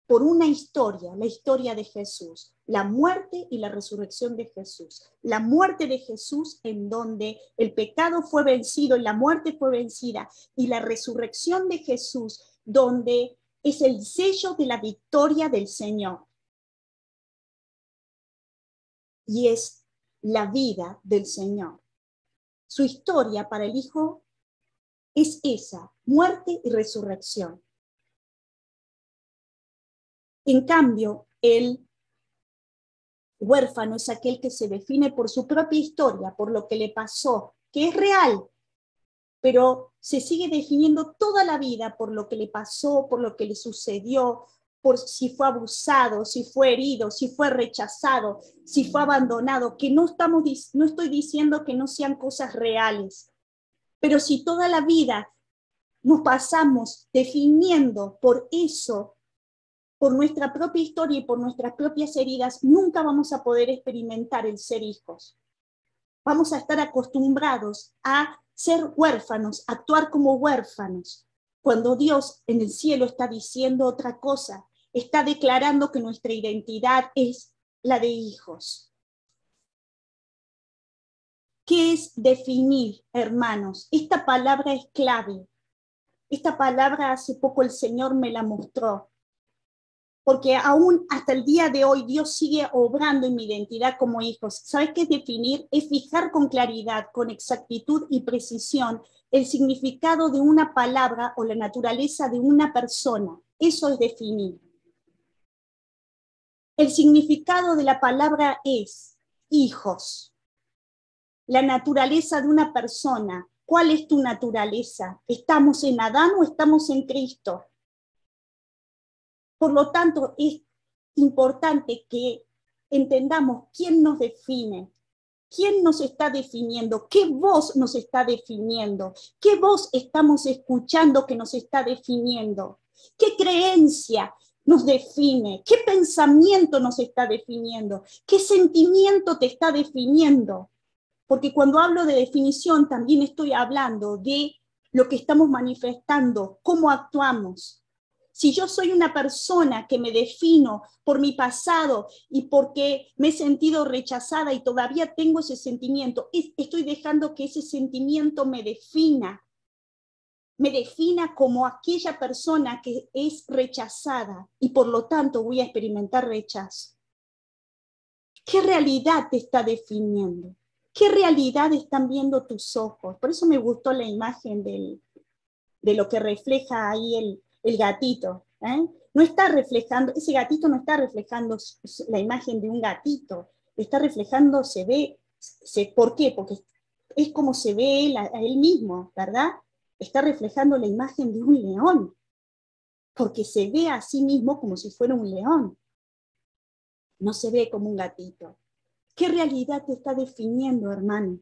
A: por una historia, la historia de Jesús, la muerte y la resurrección de Jesús. La muerte de Jesús en donde el pecado fue vencido y la muerte fue vencida, y la resurrección de Jesús donde es el sello de la victoria del Señor. Y es la vida del Señor. Su historia para el Hijo es esa, muerte y resurrección. En cambio, el huérfano es aquel que se define por su propia historia, por lo que le pasó, que es real, pero se sigue definiendo toda la vida por lo que le pasó, por lo que le sucedió, por si fue abusado, si fue herido, si fue rechazado, si fue abandonado, que no estoy diciendo que no sean cosas reales, pero si toda la vida nos pasamos definiendo por eso, por nuestra propia historia y por nuestras propias heridas, nunca vamos a poder experimentar el ser hijos. Vamos a estar acostumbrados a ser huérfanos, a actuar como huérfanos, cuando Dios en el cielo está diciendo otra cosa, está declarando que nuestra identidad es la de hijos. ¿Qué es definir, hermanos? Esta palabra es clave. Esta palabra hace poco el Señor me la mostró, porque aún hasta el día de hoy Dios sigue obrando en mi identidad como hijos. ¿Sabes qué es definir? Es fijar con claridad, con exactitud y precisión el significado de una palabra o la naturaleza de una persona. Eso es definir. El significado de la palabra es hijos. La naturaleza de una persona. ¿Cuál es tu naturaleza? ¿Estamos en Adán o estamos en Cristo? Por lo tanto, es importante que entendamos quién nos define, quién nos está definiendo, qué voz nos está definiendo, qué voz estamos escuchando que nos está definiendo, qué creencia nos define, qué pensamiento nos está definiendo, qué sentimiento te está definiendo. Porque cuando hablo de definición también estoy hablando de lo que estamos manifestando, cómo actuamos. Si yo soy una persona que me defino por mi pasado y porque me he sentido rechazada y todavía tengo ese sentimiento, estoy dejando que ese sentimiento me defina como aquella persona que es rechazada y por lo tanto voy a experimentar rechazo. ¿Qué realidad te está definiendo? ¿Qué realidad están viendo tus ojos? Por eso me gustó la imagen de lo que refleja ahí el gatito. No está reflejando, ese gatito no está reflejando la imagen de un gatito, está reflejando, se ve, ¿por qué? Porque es como se ve él, a él mismo, ¿verdad? Está reflejando la imagen de un león, porque se ve a sí mismo como si fuera un león, no se ve como un gatito. ¿Qué realidad te está definiendo, hermano?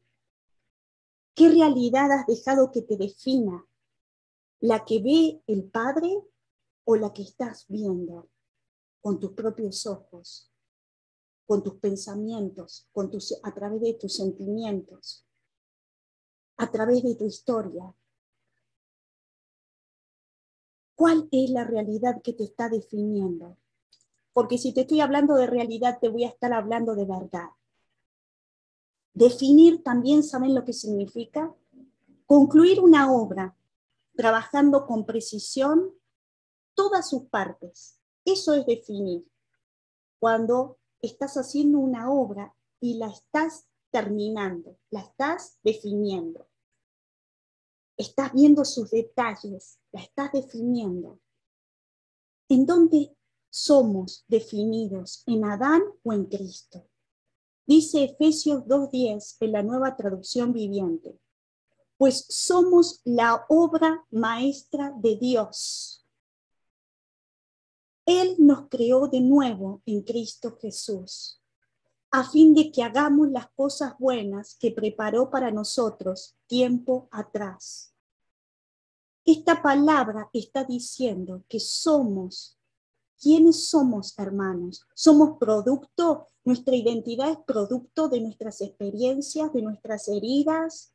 A: ¿Qué realidad has dejado que te defina? ¿La que ve el Padre o la que estás viendo con tus propios ojos, con tus pensamientos, a través de tus sentimientos, a través de tu historia? ¿Cuál es la realidad que te está definiendo? Porque si te estoy hablando de realidad, te voy a estar hablando de verdad. Definir también, ¿saben lo que significa? Concluir una obra trabajando con precisión todas sus partes. Eso es definir. Cuando estás haciendo una obra y la estás terminando, la estás definiendo. Estás viendo sus detalles, la estás definiendo. ¿En dónde somos definidos? ¿En Adán o en Cristo? Dice Efesios 2:10 en la Nueva Traducción Viviente. Pues somos la obra maestra de Dios. Él nos creó de nuevo en Cristo Jesús, a fin de que hagamos las cosas buenas que preparó para nosotros tiempo atrás. Esta palabra está diciendo que somos. ¿Quiénes somos, hermanos? Somos producto, nuestra identidad es producto de nuestras experiencias, de nuestras heridas.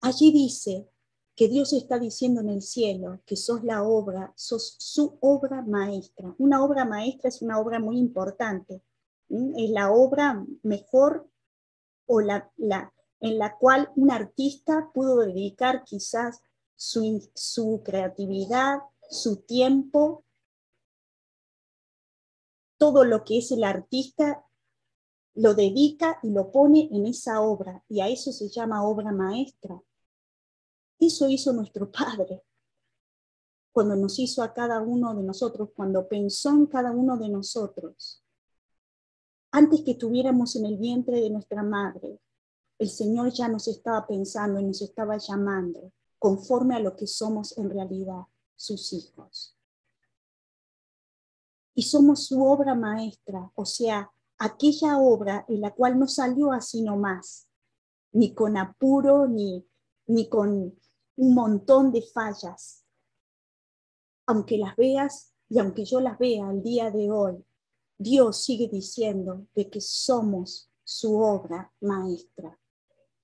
A: Allí dice que Dios está diciendo en el cielo que sos la obra, sos su obra maestra. Una obra maestra es una obra muy importante. Es la obra mejor o en la cual un artista pudo dedicar quizás su creatividad, su tiempo, todo lo que es el artista lo dedica y lo pone en esa obra, y a eso se llama obra maestra. Eso hizo nuestro Padre cuando nos hizo a cada uno de nosotros, cuando pensó en cada uno de nosotros. Antes que estuviéramos en el vientre de nuestra madre, el Señor ya nos estaba pensando y nos estaba llamando conforme a lo que somos en realidad, sus hijos. Y somos su obra maestra, o sea, aquella obra en la cual no salió así nomás, ni con apuro, ni con un montón de fallas. Aunque las veas y aunque yo las vea al día de hoy, Dios sigue diciendo de que somos su obra maestra.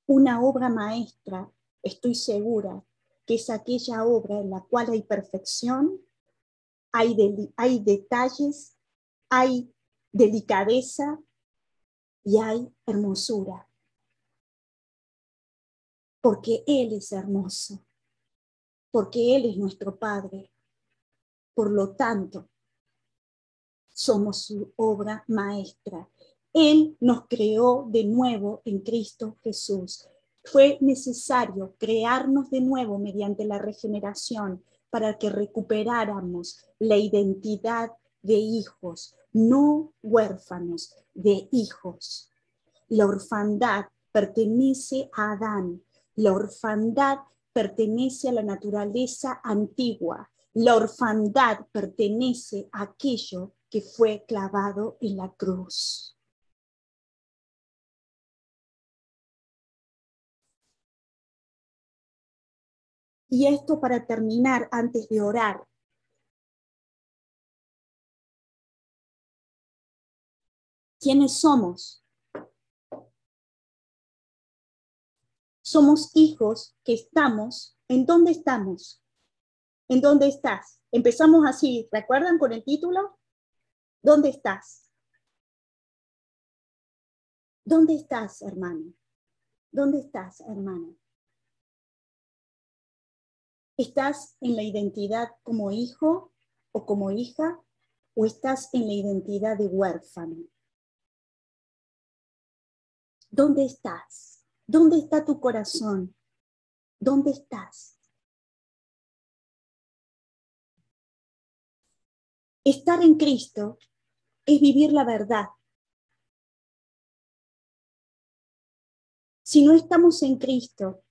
A: Una obra maestra, estoy segura, que es aquella obra en la cual hay perfección, hay detalles, hay delicadeza y hay hermosura. Porque Él es hermoso, porque Él es nuestro Padre. Por lo tanto, somos su obra maestra. Él nos creó de nuevo en Cristo Jesús. Fue necesario crearnos de nuevo mediante la regeneración para que recuperáramos la identidad de hijos, no huérfanos, de hijos. La orfandad pertenece a Adán. La orfandad pertenece a la naturaleza antigua. La orfandad pertenece a aquello que fue clavado en la cruz. Y esto para terminar, antes de orar. ¿Quiénes somos? Somos hijos que estamos. ¿En dónde estamos? ¿En dónde estás? Empezamos así, ¿recuerdan con el título? ¿Dónde estás? ¿Dónde estás, hermano? ¿Dónde estás, hermana? ¿Estás en la identidad como hijo o como hija? ¿O estás en la identidad de huérfano? ¿Dónde estás? ¿Dónde está tu corazón? ¿Dónde estás? Estar en Cristo es vivir la verdad. Si no estamos en Cristo,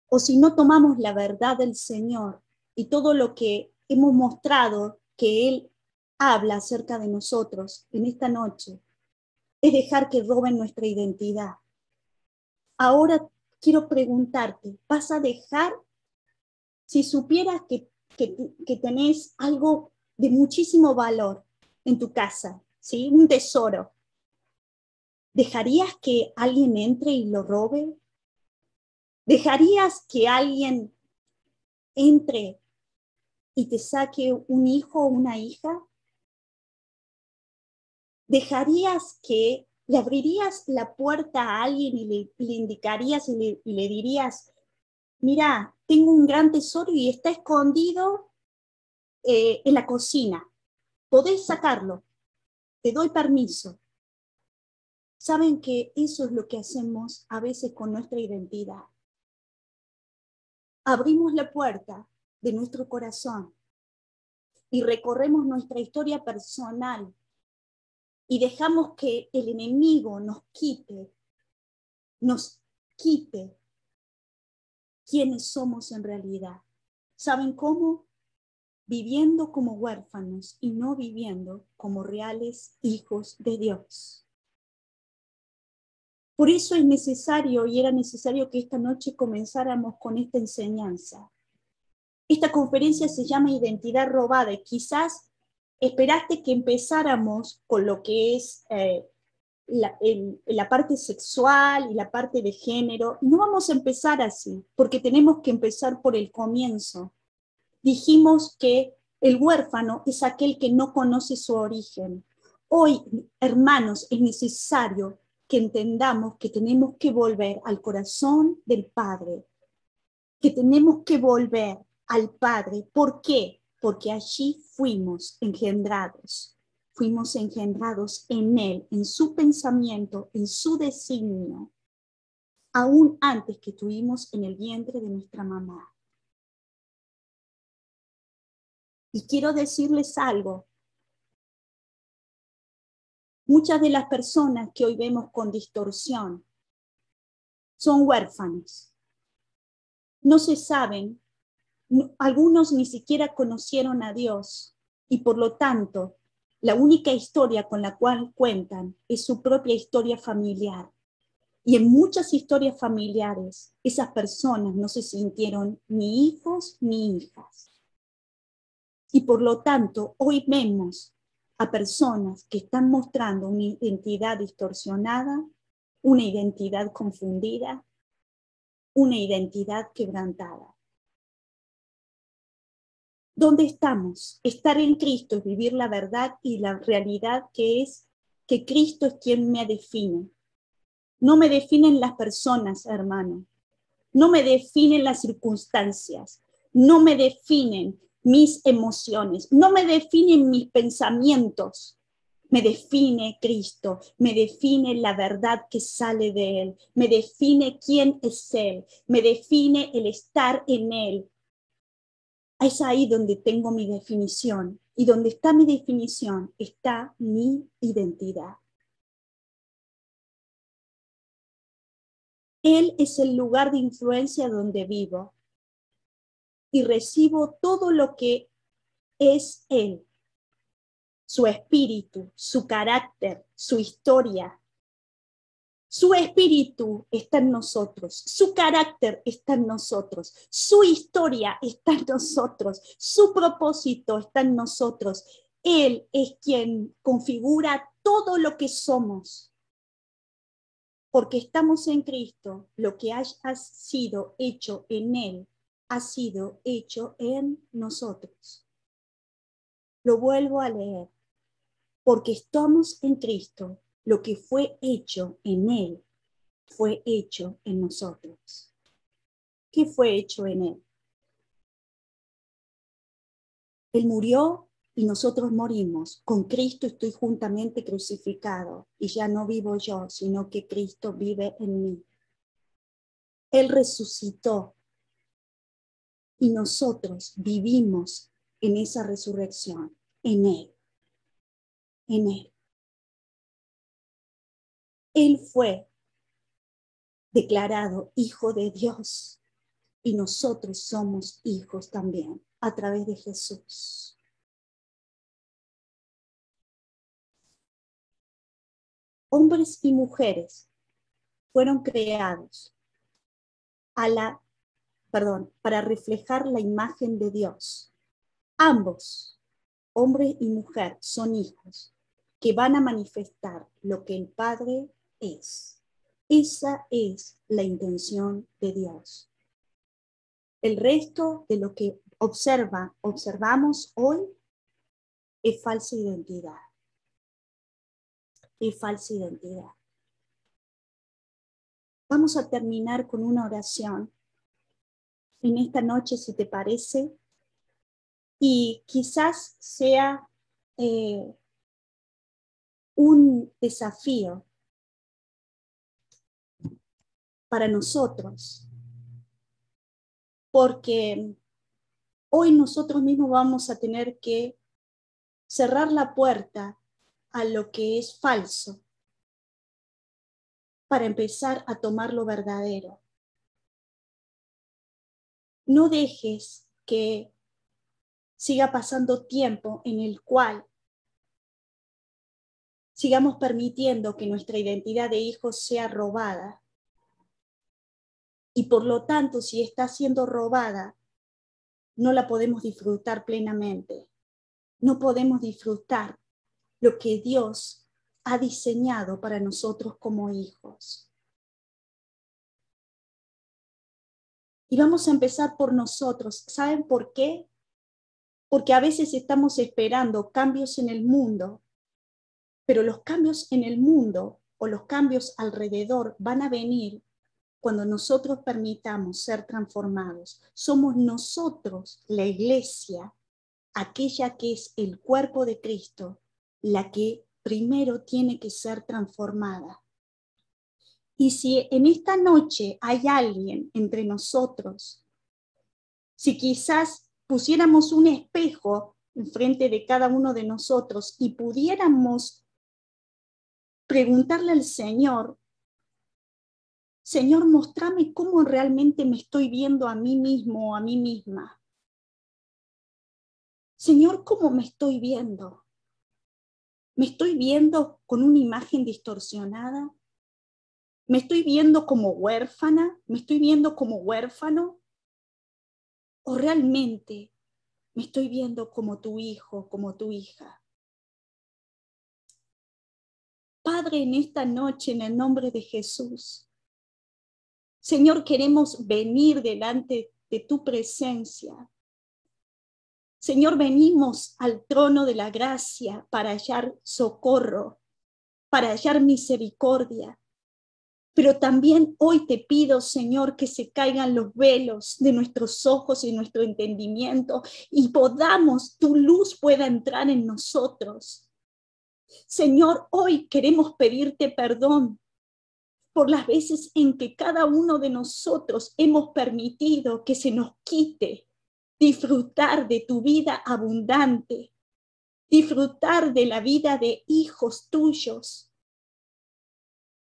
A: o si no tomamos la verdad del Señor y todo lo que hemos mostrado que Él habla acerca de nosotros en esta noche, es dejar que roben nuestra identidad. Ahora quiero preguntarte, ¿vas a dejar, si supieras que tenés algo de muchísimo valor en tu casa, ¿sí? Un tesoro, ¿dejarías que alguien entre y lo robe? ¿Dejarías que alguien entre y te saque un hijo o una hija? ¿Dejarías que le abrirías la puerta a alguien y le indicarías y le dirías, mira, tengo un gran tesoro y está escondido en la cocina, podés sacarlo, te doy permiso? Saben que eso es lo que hacemos a veces con nuestra identidad. Abrimos la puerta de nuestro corazón y recorremos nuestra historia personal y dejamos que el enemigo nos quite quiénes somos en realidad. ¿Saben cómo? Viviendo como huérfanos y no viviendo como reales hijos de Dios. Por eso es necesario y era necesario que esta noche comenzáramos con esta enseñanza. Esta conferencia se llama Identidad Robada y quizás esperaste que empezáramos con lo que es la parte sexual y la parte de género. No vamos a empezar así, porque tenemos que empezar por el comienzo. Dijimos que el huérfano es aquel que no conoce su origen. Hoy, hermanos, es necesario que entendamos que tenemos que volver al corazón del Padre, que tenemos que volver al Padre. ¿Por qué? Porque allí fuimos engendrados en Él, en su pensamiento, en su designio, aún antes que estuvimos en el vientre de nuestra mamá. Y quiero decirles algo. Muchas de las personas que hoy vemos con distorsión son huérfanos. No se saben, algunos ni siquiera conocieron a Dios y por lo tanto la única historia con la cual cuentan es su propia historia familiar. Y en muchas historias familiares esas personas no se sintieron ni hijos ni hijas. Y por lo tanto hoy vemos a personas que están mostrando una identidad distorsionada, una identidad confundida, una identidad quebrantada. ¿Dónde estamos? Estar en Cristo es vivir la verdad y la realidad que es que Cristo es quien me define. No me definen las personas, hermano. No me definen las circunstancias. No me definen mis emociones. No me definen mis pensamientos. Me define Cristo, me define la verdad que sale de Él, me define quién es Él, me define el estar en Él. Es ahí donde tengo mi definición, y donde está mi definición está mi identidad. Él es el lugar de influencia donde vivo y recibo todo lo que es Él, su espíritu, su carácter, su historia. Su espíritu está en nosotros, su carácter está en nosotros, su historia está en nosotros, su propósito está en nosotros. Él es quien configura todo lo que somos. Porque estamos en Cristo, lo que haya sido hecho en Él ha sido hecho en nosotros. Lo vuelvo a leer. Porque estamos en Cristo, lo que fue hecho en Él, fue hecho en nosotros. ¿Qué fue hecho en Él? Él murió y nosotros morimos. Con Cristo estoy juntamente crucificado y ya no vivo yo, sino que Cristo vive en mí. Él resucitó y nosotros vivimos en esa resurrección, en Él, en Él. Él fue declarado Hijo de Dios y nosotros somos hijos también a través de Jesús. Hombres y mujeres fueron creados para reflejar la imagen de Dios. Ambos, hombre y mujer, son hijos que van a manifestar lo que el Padre es. Esa es la intención de Dios. El resto de lo que observamos hoy es falsa identidad. Es falsa identidad. Vamos a terminar con una oración en esta noche, si te parece, y quizás sea un desafío para nosotros, porque hoy nosotros mismos vamos a tener que cerrar la puerta a lo que es falso para empezar a tomar lo verdadero. No dejes que siga pasando tiempo en el cual sigamos permitiendo que nuestra identidad de hijos sea robada. Y por lo tanto, si está siendo robada, no la podemos disfrutar plenamente. No podemos disfrutar lo que Dios ha diseñado para nosotros como hijos. Y vamos a empezar por nosotros. ¿Saben por qué? Porque a veces estamos esperando cambios en el mundo, pero los cambios en el mundo o los cambios alrededor van a venir cuando nosotros permitamos ser transformados. Somos nosotros, la iglesia, aquella que es el cuerpo de Cristo, la que primero tiene que ser transformada. Y si en esta noche hay alguien entre nosotros, si quizás pusiéramos un espejo enfrente de cada uno de nosotros y pudiéramos preguntarle al Señor, Señor, mostrame cómo realmente me estoy viendo a mí mismo o a mí misma. Señor, ¿cómo me estoy viendo? ¿Me estoy viendo con una imagen distorsionada? ¿Me estoy viendo como huérfana? ¿Me estoy viendo como huérfano? ¿O realmente me estoy viendo como tu hijo, como tu hija? Padre, en esta noche, en el nombre de Jesús, Señor, queremos venir delante de tu presencia. Señor, venimos al trono de la gracia para hallar socorro, para hallar misericordia. Pero también hoy te pido, Señor, que se caigan los velos de nuestros ojos y nuestro entendimiento y tu luz pueda entrar en nosotros. Señor, hoy queremos pedirte perdón por las veces en que cada uno de nosotros hemos permitido que se nos quite disfrutar de tu vida abundante, disfrutar de la vida de hijos tuyos.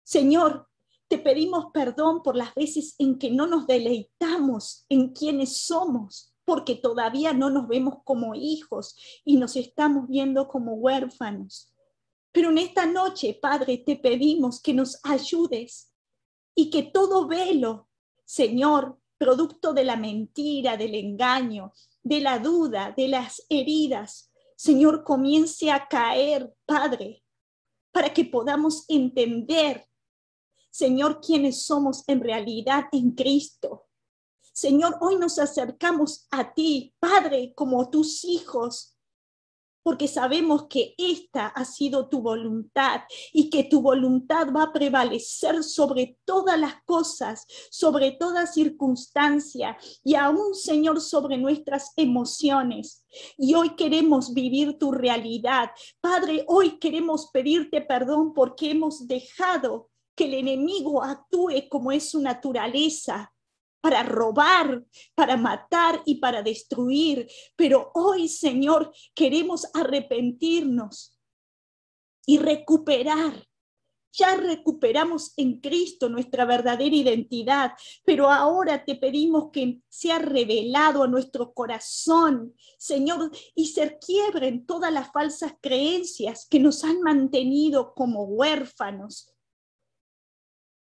A: Señor, te pedimos perdón por las veces en que no nos deleitamos en quienes somos, porque todavía no nos vemos como hijos y nos estamos viendo como huérfanos. Pero en esta noche, Padre, te pedimos que nos ayudes y que todo velo, Señor, producto de la mentira, del engaño, de la duda, de las heridas, Señor, comience a caer, Padre, para que podamos entender, Señor, quiénes somos en realidad en Cristo. Señor, hoy nos acercamos a ti, Padre, como tus hijos, porque sabemos que esta ha sido tu voluntad y que tu voluntad va a prevalecer sobre todas las cosas, sobre toda circunstancia y aún, Señor, sobre nuestras emociones. Y hoy queremos vivir tu realidad. Padre, hoy queremos pedirte perdón porque hemos dejado que el enemigo actúe como es su naturaleza, para robar, para matar y para destruir. Pero hoy, Señor, queremos arrepentirnos y recuperar. Ya recuperamos en Cristo nuestra verdadera identidad, pero ahora te pedimos que sea revelado a nuestro corazón, Señor, y se quiebren todas las falsas creencias que nos han mantenido como huérfanos,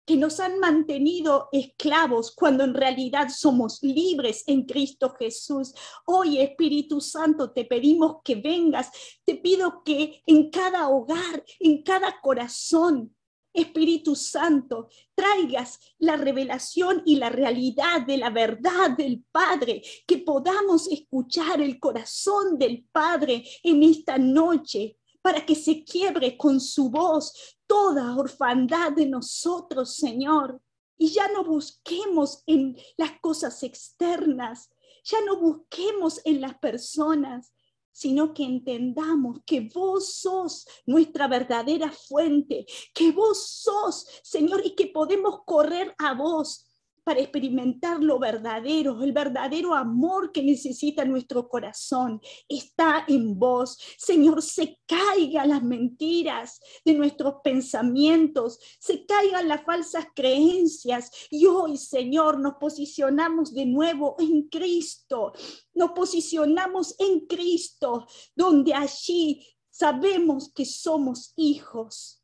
A: que nos han mantenido esclavos cuando en realidad somos libres en Cristo Jesús. Hoy, Espíritu Santo, te pedimos que vengas. Te pido que en cada hogar, en cada corazón, Espíritu Santo, traigas la revelación y la realidad de la verdad del Padre, que podamos escuchar el corazón del Padre en esta noche, para que se quiebre con su voz toda orfandad de nosotros, Señor. Y ya no busquemos en las cosas externas, ya no busquemos en las personas, sino que entendamos que vos sos nuestra verdadera fuente, que vos sos, Señor, y que podemos correr a vos para experimentar lo verdadero, el verdadero amor que necesita nuestro corazón. Está en vos. Señor, se caigan las mentiras de nuestros pensamientos, se caigan las falsas creencias. Y hoy, Señor, nos posicionamos de nuevo en Cristo. Nos posicionamos en Cristo, donde allí sabemos que somos hijos.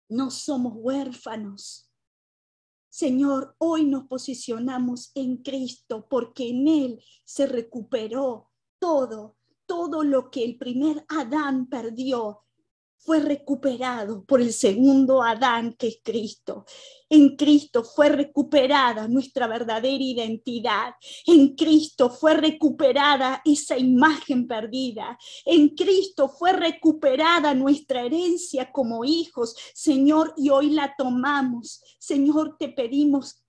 A: No somos huérfanos. Señor, hoy nos posicionamos en Cristo porque en Él se recuperó todo lo que el primer Adán perdió. Fue recuperado por el segundo Adán, que es Cristo. En Cristo fue recuperada nuestra verdadera identidad. En Cristo fue recuperada esa imagen perdida. En Cristo fue recuperada nuestra herencia como hijos, Señor, y hoy la tomamos. Señor, te pedimos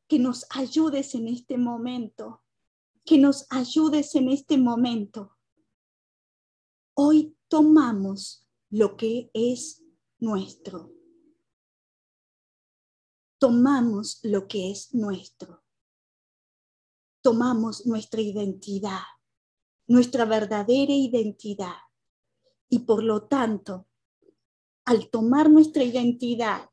A: que nos ayudes en este momento, que nos ayudes en este momento. Hoy tomamos lo que es nuestro. Tomamos lo que es nuestro. Tomamos nuestra identidad, nuestra verdadera identidad. Y por lo tanto, al tomar nuestra identidad,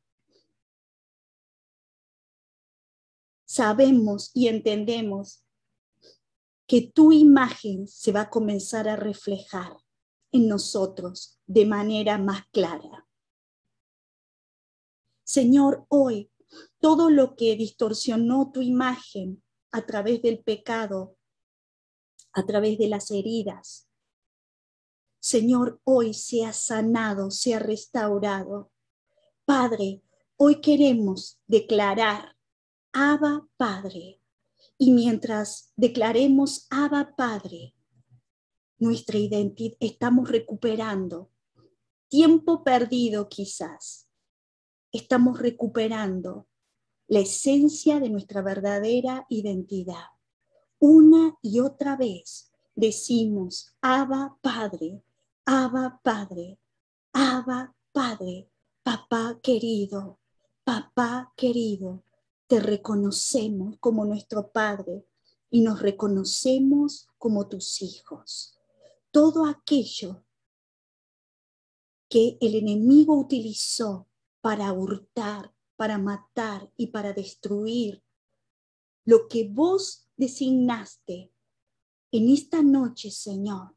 A: sabemos y entendemos que tu imagen se va a comenzar a reflejar en nosotros de manera más clara. Señor, hoy todo lo que distorsionó tu imagen a través del pecado, a través de las heridas, Señor, hoy sea sanado, sea restaurado. Padre, hoy queremos declarar Abba Padre, y mientras declaremos Abba Padre, nuestra identidad, estamos recuperando tiempo perdido quizás. Estamos recuperando la esencia de nuestra verdadera identidad. Una y otra vez decimos Abba Padre, Abba Padre, Abba Padre, papá querido, te reconocemos como nuestro Padre y nos reconocemos como tus hijos. Todo aquello que el enemigo utilizó para hurtar, para matar y para destruir, lo que vos designaste en esta noche, Señor,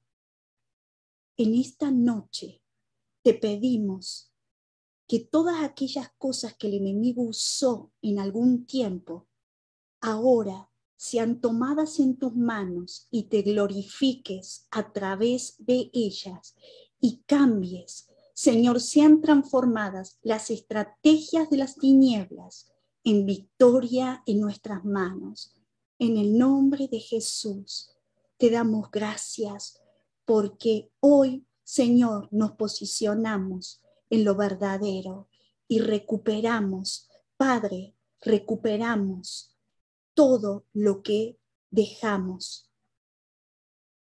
A: en esta noche te pedimos que todas aquellas cosas que el enemigo usó en algún tiempo, ahora sean tomadas en tus manos y te glorifiques a través de ellas y cambies, Señor, sean transformadas las estrategias de las tinieblas en victoria en nuestras manos. En el nombre de Jesús, te damos gracias porque hoy, Señor, nos posicionamos en lo verdadero y recuperamos, Padre, recuperamos todo lo que dejamos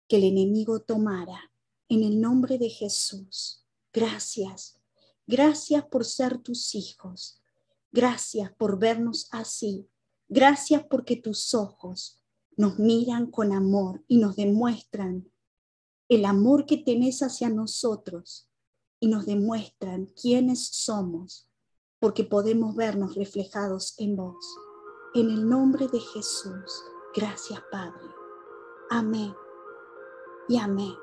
A: que el enemigo tomara. En el nombre de Jesús, gracias. Gracias por ser tus hijos. Gracias por vernos así. Gracias porque tus ojos nos miran con amor y nos demuestran el amor que tenés hacia nosotros y nos demuestran quiénes somos, porque podemos vernos reflejados en vos. En el nombre de Jesús, gracias, Padre. Amén y amén.